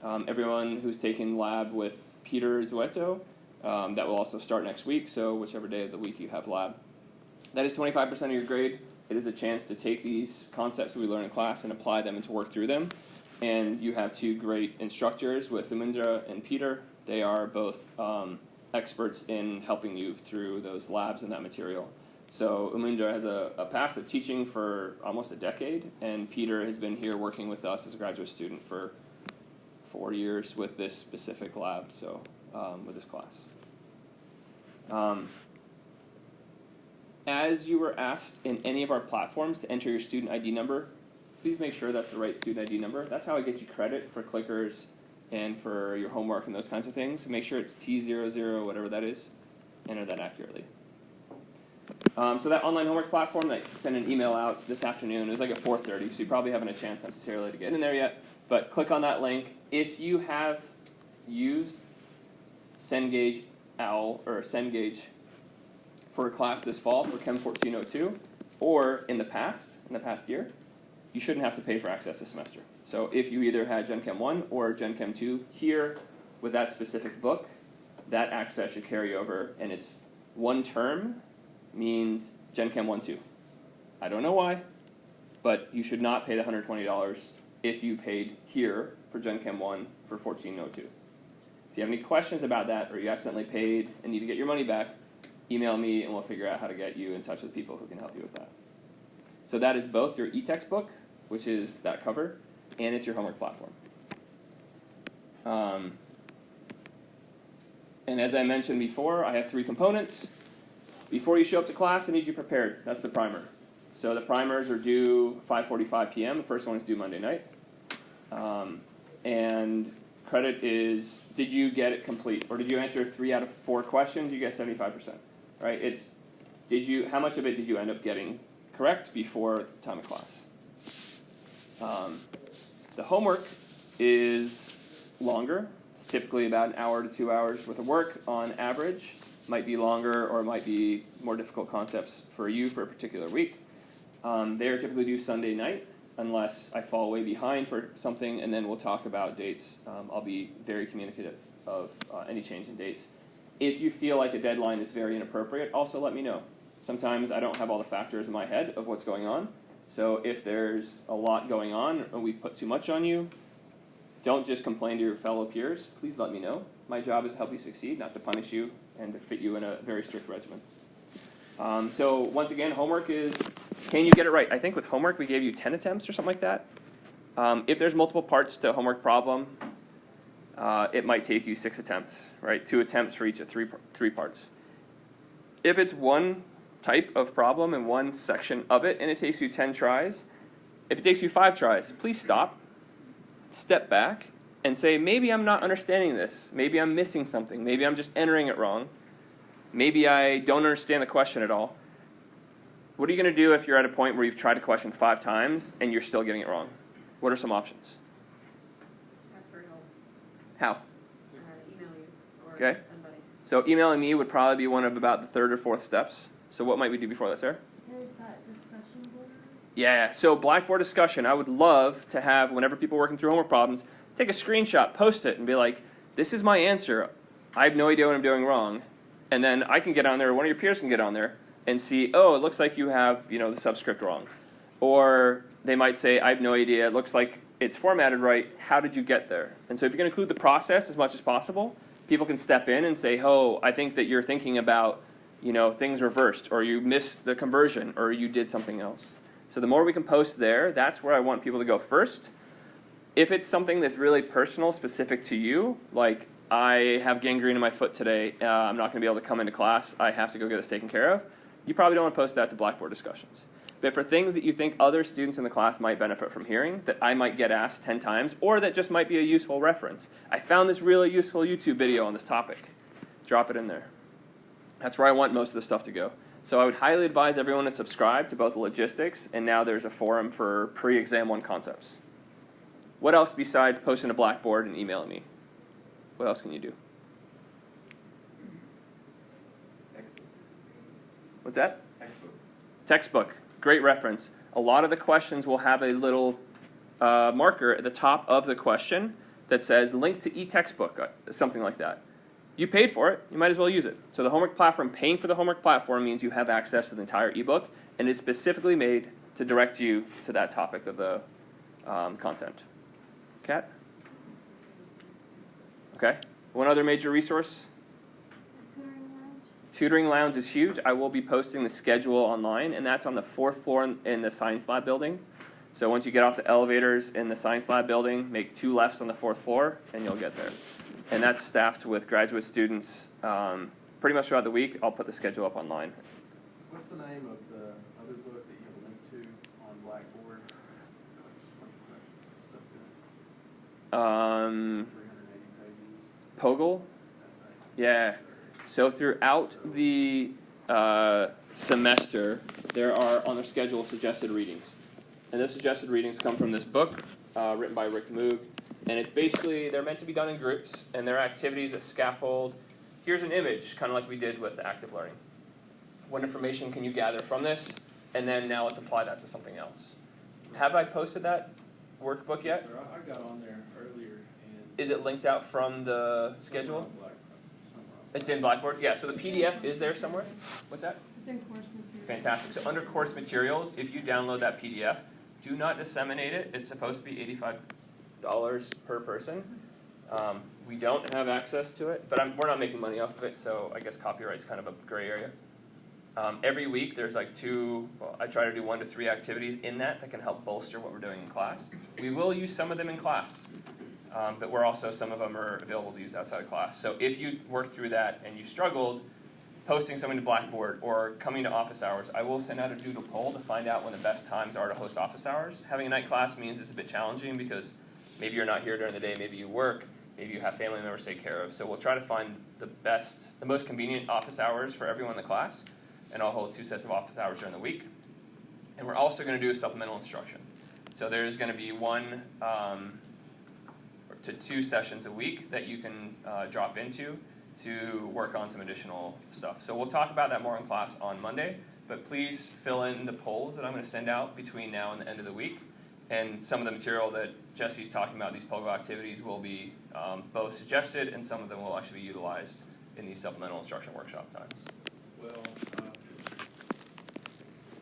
Everyone who's taking lab with Peter Zueto, that will also start next week, so whichever day of the week you have lab. That is 25% of your grade. It is a chance to take these concepts that we learn in class and apply them and to work through them. And you have two great instructors with Umindra and Peter. They are both experts in helping you through those labs and that material. So Umindra has a past of teaching for almost a decade, and Peter has been here working with us as a graduate student for 4 years with this specific lab, so with this class. As you were asked in any of our platforms to enter your student ID number, please make sure that's the right student ID number. That's how I get you credit for clickers and for your homework and those kinds of things. Make sure it's T00, whatever that is. Enter that accurately. So that online homework platform that sent an email out this afternoon is like at 4:30, so you probably haven't a chance necessarily to get in there yet. But click on that link. If you have used Cengage OWL or Cengage for a class this fall for CHEM1403, or in the past year, you shouldn't have to pay for access this semester. So if you either had Gen Chem 1 or Gen Chem 2 here with that specific book, that access should carry over, and it's one term means Gen Chem 1, 2. I don't know why, but you should not pay the $120 if you paid here for Gen Chem 1 for 1402. If you have any questions about that, or you accidentally paid and need to get your money back, email me and we'll figure out how to get you in touch with people who can help you with that. So that is both your e-textbook, which is that cover, and it's your homework platform. And as I mentioned before, I have 3 components. Before you show up to class, I need you prepared. That's the primer. So the primers are due 5:45 p.m. The first one is due Monday night. And credit is, did you get it complete? Or did you answer 3 out of 4 questions? You get 75%. Right? It's, how much of it did you end up getting correct before the time of class? The homework is longer. It's typically about an hour to 2 hours worth of work on average. Might be longer or might be more difficult concepts for you for a particular week. They are typically due Sunday night unless I fall way behind for something, and then we'll talk about dates. I'll be very communicative of any change in dates. If you feel like a deadline is very inappropriate, also let me know. Sometimes I don't have all the factors in my head of what's going on. So if there's a lot going on and we put too much on you, don't just complain to your fellow peers. Please let me know. My job is to help you succeed, not to punish you and to fit you in a very strict regimen. So once again, homework is, can you get it right? I think with homework we gave you 10 attempts or something like that. If there's multiple parts to a homework problem, it might take you 6 attempts, right? 2 attempts for each of three parts. If it's one type of problem in one section of it and it takes you 10 tries, if it takes you 5 tries, please stop, step back, and say, maybe I'm not understanding this. Maybe I'm missing something. Maybe I'm just entering it wrong. Maybe I don't understand the question at all. What are you going to do if you're at a point where you've tried a question 5 times and you're still getting it wrong? What are some options? Ask for help. How? Email you or Okay. somebody. So emailing me would probably be one of about the 3rd or 4th steps. So what might we do before that, Sarah? There's that discussion board. Yeah, so Blackboard discussion, I would love to have, whenever people are working through homework problems, take a screenshot, post it, and be like, this is my answer. I have no idea what I'm doing wrong. And then I can get on there, or one of your peers can get on there, and see, oh, it looks like you have, the subscript wrong. Or they might say, I have no idea, it looks like it's formatted right, how did you get there? And so if you can include the process as much as possible, people can step in and say, oh, I think that you're thinking about, things reversed, or you missed the conversion, or you did something else. So the more we can post there, that's where I want people to go first. If it's something that's really personal, specific to you, like I have gangrene in my foot today, I'm not going to be able to come into class, I have to go get this taken care of, you probably don't want to post that to Blackboard discussions. But for things that you think other students in the class might benefit from hearing, that I might get asked 10 times, or that just might be a useful reference, I found this really useful YouTube video on this topic, drop it in there. That's where I want most of the stuff to go. So I would highly advise everyone to subscribe to both logistics, and now there's a forum for pre-exam 1 concepts. What else besides posting to Blackboard and emailing me? What else can you do? Textbook. What's that? Textbook. Textbook. Great reference. A lot of the questions will have a little marker at the top of the question that says link to e-textbook, something like that. You paid for it, you might as well use it. So the homework platform, paying for the homework platform means you have access to the entire ebook, and it's specifically made to direct you to that topic of the content. Kat? Okay. One other major resource? Tutoring lounge. Tutoring Lounge is huge. I will be posting the schedule online, and that's on the 4th floor in the Science Lab building. So once you get off the elevators in the Science Lab building, make 2 lefts on the 4th floor, and you'll get there. And that's staffed with graduate students pretty much throughout the week. I'll put the schedule up online. What's the name of the other book that you have a link to on Blackboard? It's got just a bunch of questions and stuff in it. 380 pages. Poggle? Yeah. So throughout the semester, there are on their schedule suggested readings. And those suggested readings come from this book written by Rick Moog. And it's basically, they're meant to be done in groups, and they're activities that scaffold. Here's an image, kind of like we did with active learning. What information can you gather from this? And then now let's apply that to something else. Have I posted that workbook yet? Yes, sir. I got on there earlier. And Is it linked out from the schedule? It's in Blackboard? Yeah, so the PDF is there somewhere. What's that? It's in course materials. Fantastic. So under course materials, if you download that PDF, do not disseminate it. It's supposed to be $85 per person. We don't have access to it, but we're not making money off of it, so I guess copyright's kind of a gray area. Every week there's like I try to do 1 to 3 activities in that can help bolster what we're doing in class. We will use some of them in class, but some of them are available to use outside of class. So if you work through that and you struggled, posting something to Blackboard or coming to office hours, I will send out a doodle poll to find out when the best times are to host office hours. Having a night class means it's a bit challenging because maybe you're not here during the day, maybe you work, maybe you have family members to take care of. So we'll try to find the most convenient office hours for everyone in the class, and I'll hold 2 sets of office hours during the week. And we're also going to do a supplemental instruction. So there's going to be 1 to 2 sessions a week that you can drop into to work on some additional stuff. So we'll talk about that more in class on Monday, but please fill in the polls that I'm going to send out between now and the end of the week. And some of the material that Jesse's talking about, these POGO activities, will be both suggested and some of them will actually be utilized in these supplemental instruction workshop times. Well,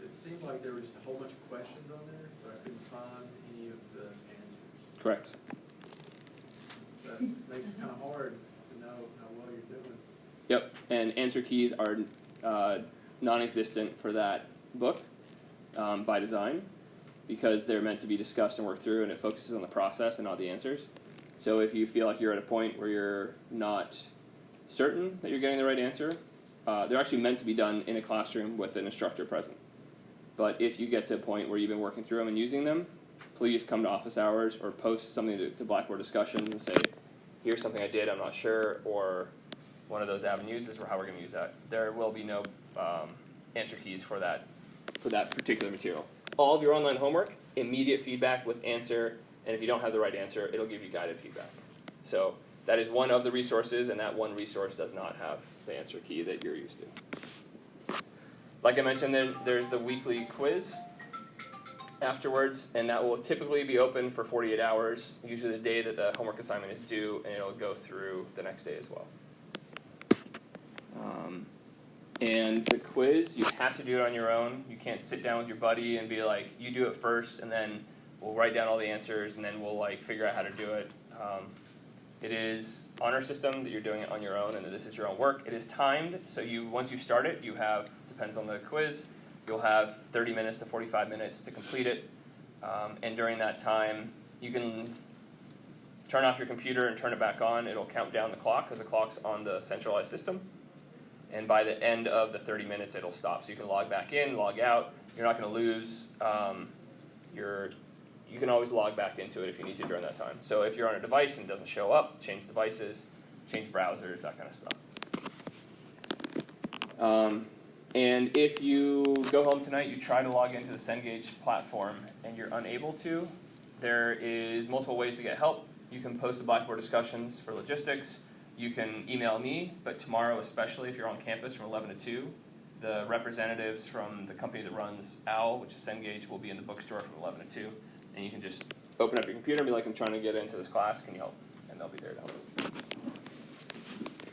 it seemed like there was a whole bunch of questions on there, but I couldn't find any of the answers. Correct. That makes it kind of hard to know how well you're doing. Yep, and answer keys are non-existent for that book by design, because they're meant to be discussed and worked through, and it focuses on the process and not the answers. So if you feel like you're at a point where you're not certain that you're getting the right answer, they're actually meant to be done in a classroom with an instructor present. But if you get to a point where you've been working through them and using them, please come to office hours or post something to Blackboard discussions and say, here's something I did, I'm not sure, or one of those avenues is how we're going to use that. There will be no answer keys for that particular material. All of your online homework, immediate feedback with answer, and if you don't have the right answer, it'll give you guided feedback. So that is one of the resources, and that one resource does not have the answer key that you're used to. Like I mentioned, there's the weekly quiz afterwards, and that will typically be open for 48 hours, usually the day that the homework assignment is due, and it'll go through the next day as well. And the quiz, you have to do it on your own. You can't sit down with your buddy and be like, you do it first, and then we'll write down all the answers, and then we'll like figure out how to do it. It is honor system that you're doing it on your own, and that this is your own work. It is timed, so once you start it, you have, depends on the quiz, you'll have 30 minutes to 45 minutes to complete it. And during that time, you can turn off your computer and turn it back on. It'll count down the clock, because the clock's on the centralized system. And by the end of the 30 minutes, it'll stop. So you can log back in, log out. You're not going to lose you can always log back into it if you need to during that time. So if you're on a device and it doesn't show up, change devices, change browsers, that kind of stuff. And if you go home tonight, you try to log into the Cengage platform, and you're unable to, there is multiple ways to get help. You can post the Blackboard discussions for logistics. You can email me, but tomorrow, especially if you're on campus from 11 to 2, the representatives from the company that runs OWL, which is Cengage, will be in the bookstore from 11 to 2. And you can just open up your computer and be like, I'm trying to get into this class, can you help? And they'll be there to help.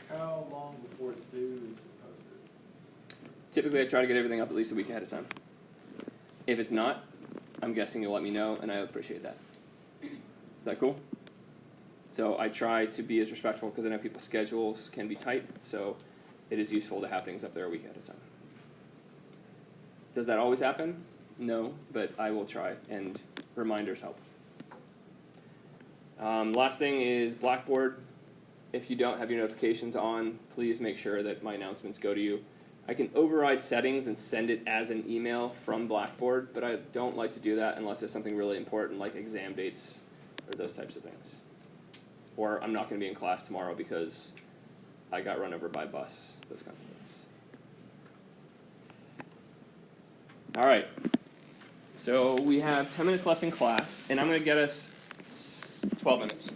How long before it's due is it posted? Typically, I try to get everything up at least a week ahead of time. If it's not, I'm guessing you'll let me know, and I appreciate that. Is that cool? So I try to be as respectful, because I know people's schedules can be tight, so it is useful to have things up there a week ahead of time. Does that always happen? No, but I will try, and reminders help. Last thing is Blackboard. If you don't have your notifications on, please make sure that my announcements go to you. I can override settings and send it as an email from Blackboard, but I don't like to do that unless it's something really important like exam dates or those types of things. Or I'm not going to be in class tomorrow because I got run over by a bus, those kinds of things. All right. So we have 10 minutes left in class, and I'm going to get us 12 minutes.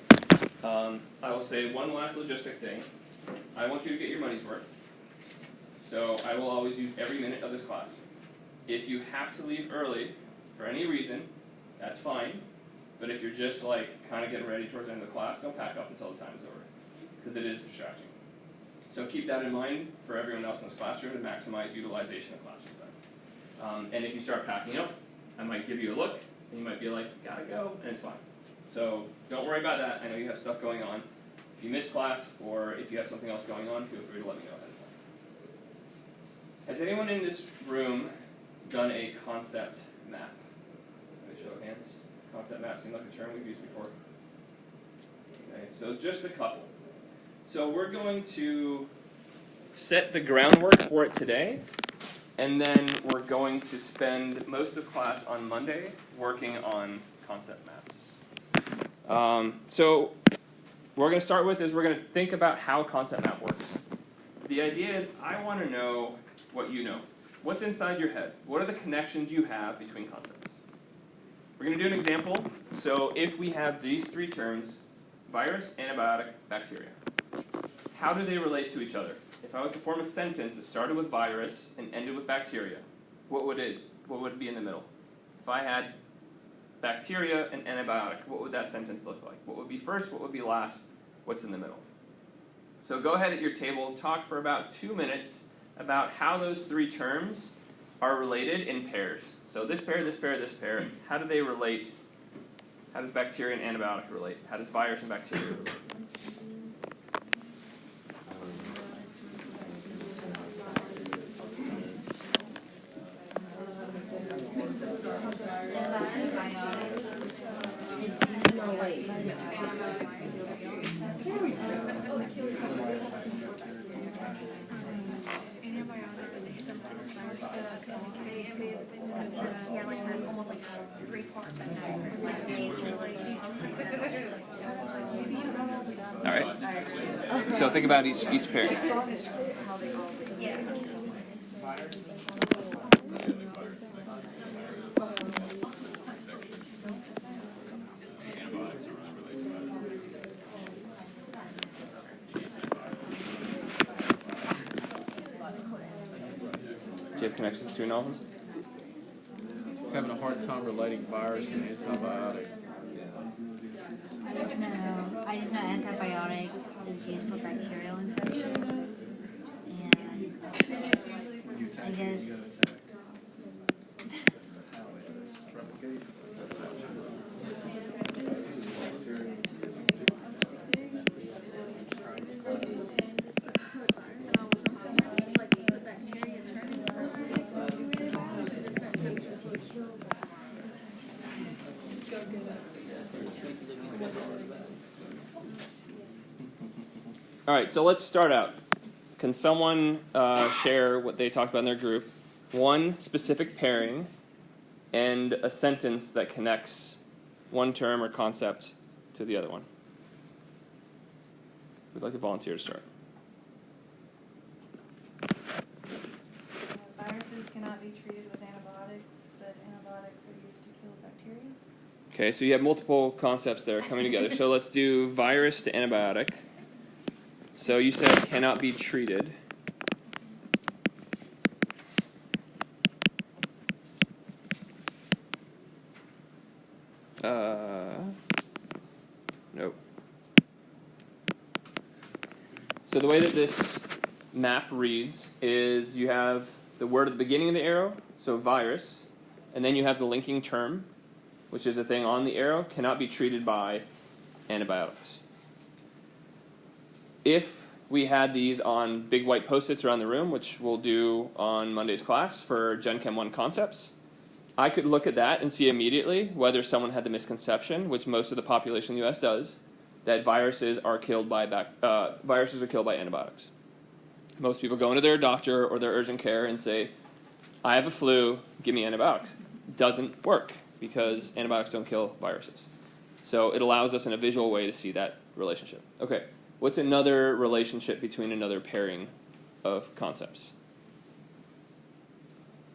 I will say one last logistic thing. I want you to get your money's worth. So I will always use every minute of this class. If you have to leave early for any reason, that's fine. But if you're just like kind of getting ready towards the end of the class, don't pack up until the time is over, because it is distracting. So keep that in mind for everyone else in this classroom to maximize utilization of classroom time. And if you start packing up, I might give you a look, and you might be like, gotta go, and it's fine. So don't worry about that. I know you have stuff going on. If you miss class, or if you have something else going on, feel free to let me know ahead of time. Has anyone in this room done a concept map? Let me show of hands. Concept map seems like a term we've used before. Okay, so just a couple. So we're going to set the groundwork for it today, and then we're going to spend most of class on Monday working on concept maps. So what we're going to start with is we're going to think about how concept map works. The idea is I want to know what you know. What's inside your head? What are the connections you have between concepts? We're going to do an example. So if we have these three terms, virus, antibiotic, bacteria, how do they relate to each other? If I was to form a sentence that started with virus and ended with bacteria, what would be in the middle? If I had bacteria and antibiotic, what would that sentence look like? What would be first? What would be last? What's in the middle? So go ahead at your table, talk for about 2 minutes about how those three terms are related in pairs. So this pair, this pair, this pair, how do they relate? How does bacteria and antibiotic relate? How does virus and bacteria relate? All right. So think about each pair. Do you have connections between all of them? Having a hard time relating virus and antibiotic. I just know antibiotics is used for bacterial infection, and I guess All right, so let's start out. Can someone share what they talked about in their group? One specific pairing and a sentence that connects one term or concept to the other one. Who'd like to volunteer to start? Viruses cannot be treated with antibiotics, but antibiotics are used to kill bacteria. Okay, so you have multiple concepts there coming together. So let's do virus to antibiotic. So you said cannot be treated. Nope. So the way that this map reads is you have the word at the beginning of the arrow, so virus, and then you have the linking term, which is a thing on the arrow, cannot be treated by antibiotics. If we had these on big white Post-its around the room, which we'll do on Monday's class for Gen Chem 1 concepts, I could look at that and see immediately whether someone had the misconception, which most of the population in the U.S. does, that viruses are killed by antibiotics. Most people go into their doctor or their urgent care and say, I have a flu, give me antibiotics. Doesn't work because antibiotics don't kill viruses. So it allows us in a visual way to see that relationship. Okay, what's another relationship between another pairing of concepts?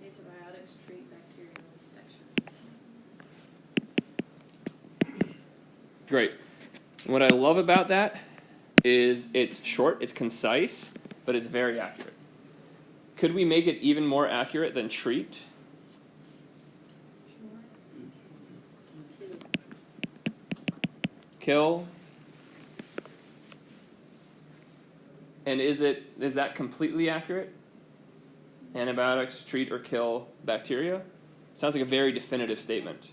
Antibiotics treat bacterial infections. Great. What I love about that is it's short, it's concise, but it's very accurate. Could we make it even more accurate than treat? Kill. And is that completely accurate? Antibiotics treat or kill bacteria? Sounds like a very definitive statement.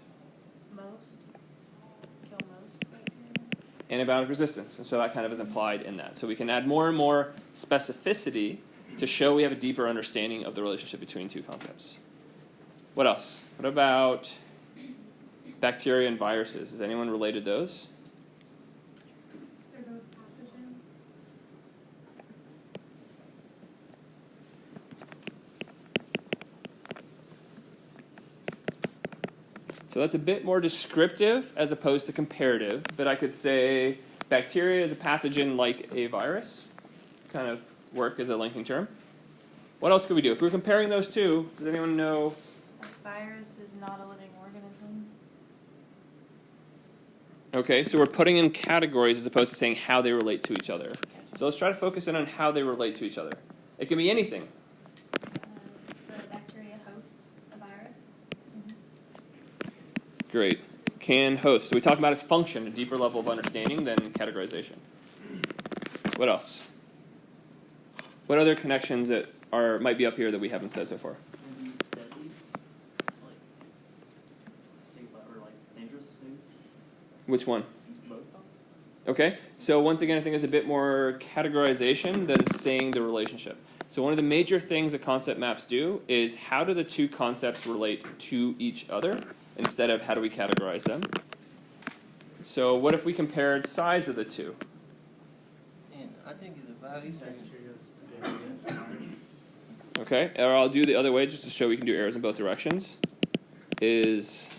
Antibiotic resistance, and so that kind of is implied in that. So we can add more and more specificity to show we have a deeper understanding of the relationship between two concepts. What else? What about bacteria and viruses? Has anyone related those? They're both pathogens. So that's a bit more descriptive as opposed to comparative, but I could say bacteria is a pathogen like a virus, kind of work as a linking term. What else could we do? If we're comparing those two, does anyone know? A virus is not a living organism. Okay, so we're putting in categories as opposed to saying how they relate to each other. So let's try to focus in on how they relate to each other. It can be anything. The bacteria hosts a virus. Great. Can host. So we talk about its function, a deeper level of understanding than categorization. What else? What other connections that might be up here that we haven't said so far? Maybe it's deadly, like safe or like dangerous, maybe. Which one? Both. Okay, so once again, I think there's a bit more categorization than saying the relationship. So one of the major things that concept maps do is how do the two concepts relate to each other instead of how do we categorize them. So what if we compared size of the two? And I think it's a very Okay, or I'll do the other way just to show we can do arrows in both directions. Is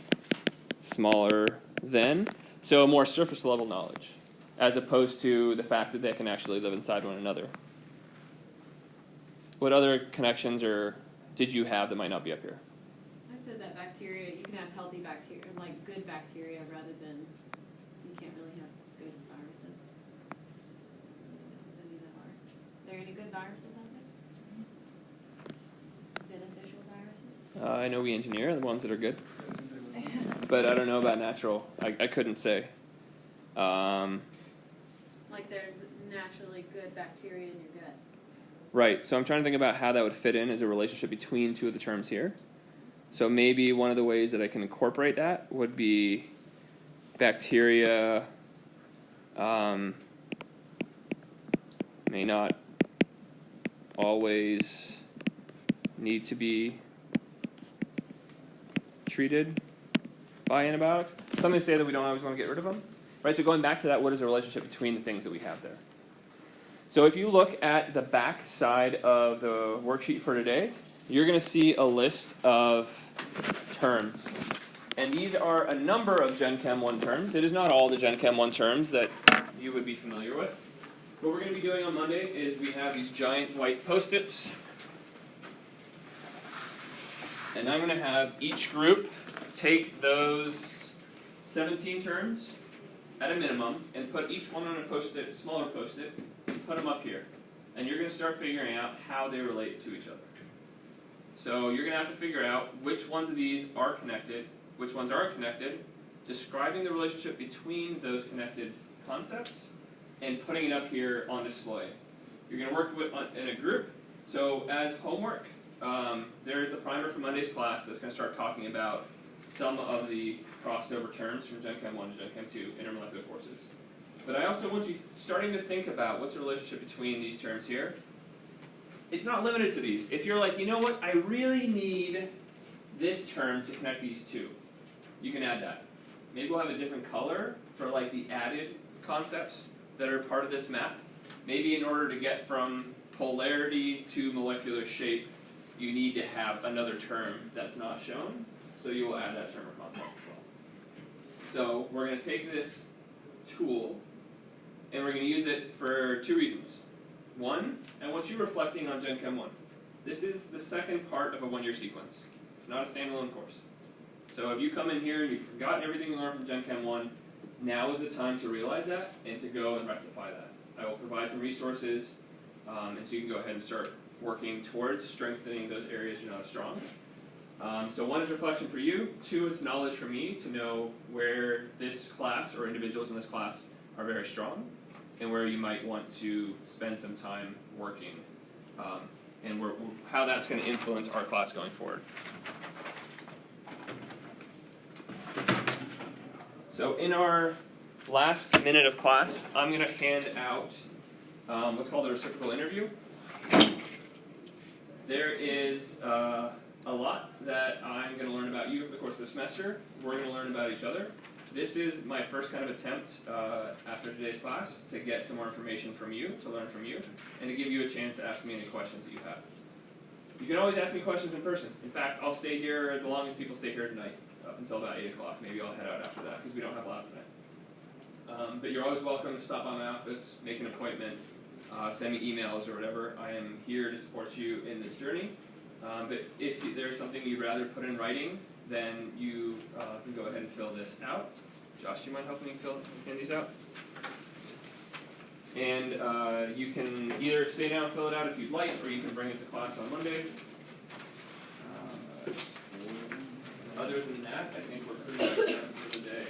smaller than. So more surface level knowledge, as opposed to the fact that they can actually live inside one another. What other connections did you have that might not be up here? I said that bacteria, you can have healthy bacteria, like good bacteria, rather than, you can't really have good viruses. That'd be that hard. Are there any good viruses out there? Beneficial viruses? I know we engineer the ones that are good, but I don't know about natural. I couldn't say. Like there's naturally good bacteria in your gut. Right, so I'm trying to think about how that would fit in as a relationship between two of the terms here. So maybe one of the ways that I can incorporate that would be bacteria may not always need to be treated by antibiotics. Something to say that we don't always want to get rid of them. Right, so going back to that, what is the relationship between the things that we have there? So if you look at the back side of the worksheet for today, you're going to see a list of terms. And these are a number of Gen Chem 1 terms. It is not all the Gen Chem 1 terms that you would be familiar with. What we're going to be doing on Monday is we have these giant white Post-its. And I'm going to have each group take those 17 terms at a minimum and put each one on a Post-it, smaller Post-it, and put them up here. And you're going to start figuring out how they relate to each other. So you're going to have to figure out which ones of these are connected, which ones aren't connected, describing the relationship between those connected concepts, and putting it up here on display. You're going to work in a group. So as homework, there's the primer for Monday's class that's going to start talking about some of the crossover terms from Gen Chem 1 to Gen Chem 2, intermolecular forces. But I also want you starting to think about what's the relationship between these terms here. It's not limited to these. If you're like, you know what, I really need this term to connect these two, you can add that. Maybe we'll have a different color for like the added concepts that are part of this map. Maybe in order to get from polarity to molecular shape, you need to have another term that's not shown, so you will add that term or concept as well. So we're going to take this tool, and we're going to use it for two reasons. One, I want you reflecting on Gen Chem 1. This is the second part of a one-year sequence. It's not a standalone course. So if you come in here and you've forgotten everything you learned from Gen Chem 1, now is the time to realize that and to go and rectify that. I will provide some resources, and so you can go ahead and start working towards strengthening those areas you're not as strong. So one is reflection for you. Two is knowledge for me to know where this class or individuals in this class are very strong and where you might want to spend some time working and how that's going to influence our class going forward. So in our last minute of class, I'm going to hand out what's called a reciprocal interview. There is a lot that I'm going to learn about you over the course of the semester. We're going to learn about each other. This is my first kind of attempt after today's class to get some more information from you, to learn from you, and to give you a chance to ask me any questions that you have. You can always ask me questions in person. In fact, I'll stay here as long as people stay here tonight, up until about 8 o'clock. Maybe I'll head out after that because we don't have labs tonight. But you're always welcome to stop by my office, make an appointment, send me emails or whatever. I am here to support you in this journey. But if there's something you'd rather put in writing, then you can go ahead and fill this out. Josh, do you mind helping me hand these out? And you can either stay down and fill it out if you'd like, or you can bring it to class on Monday. Other than that, I think we're pretty much done for the day.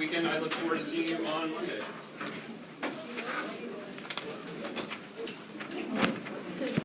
weekend. I look forward to seeing you on Monday.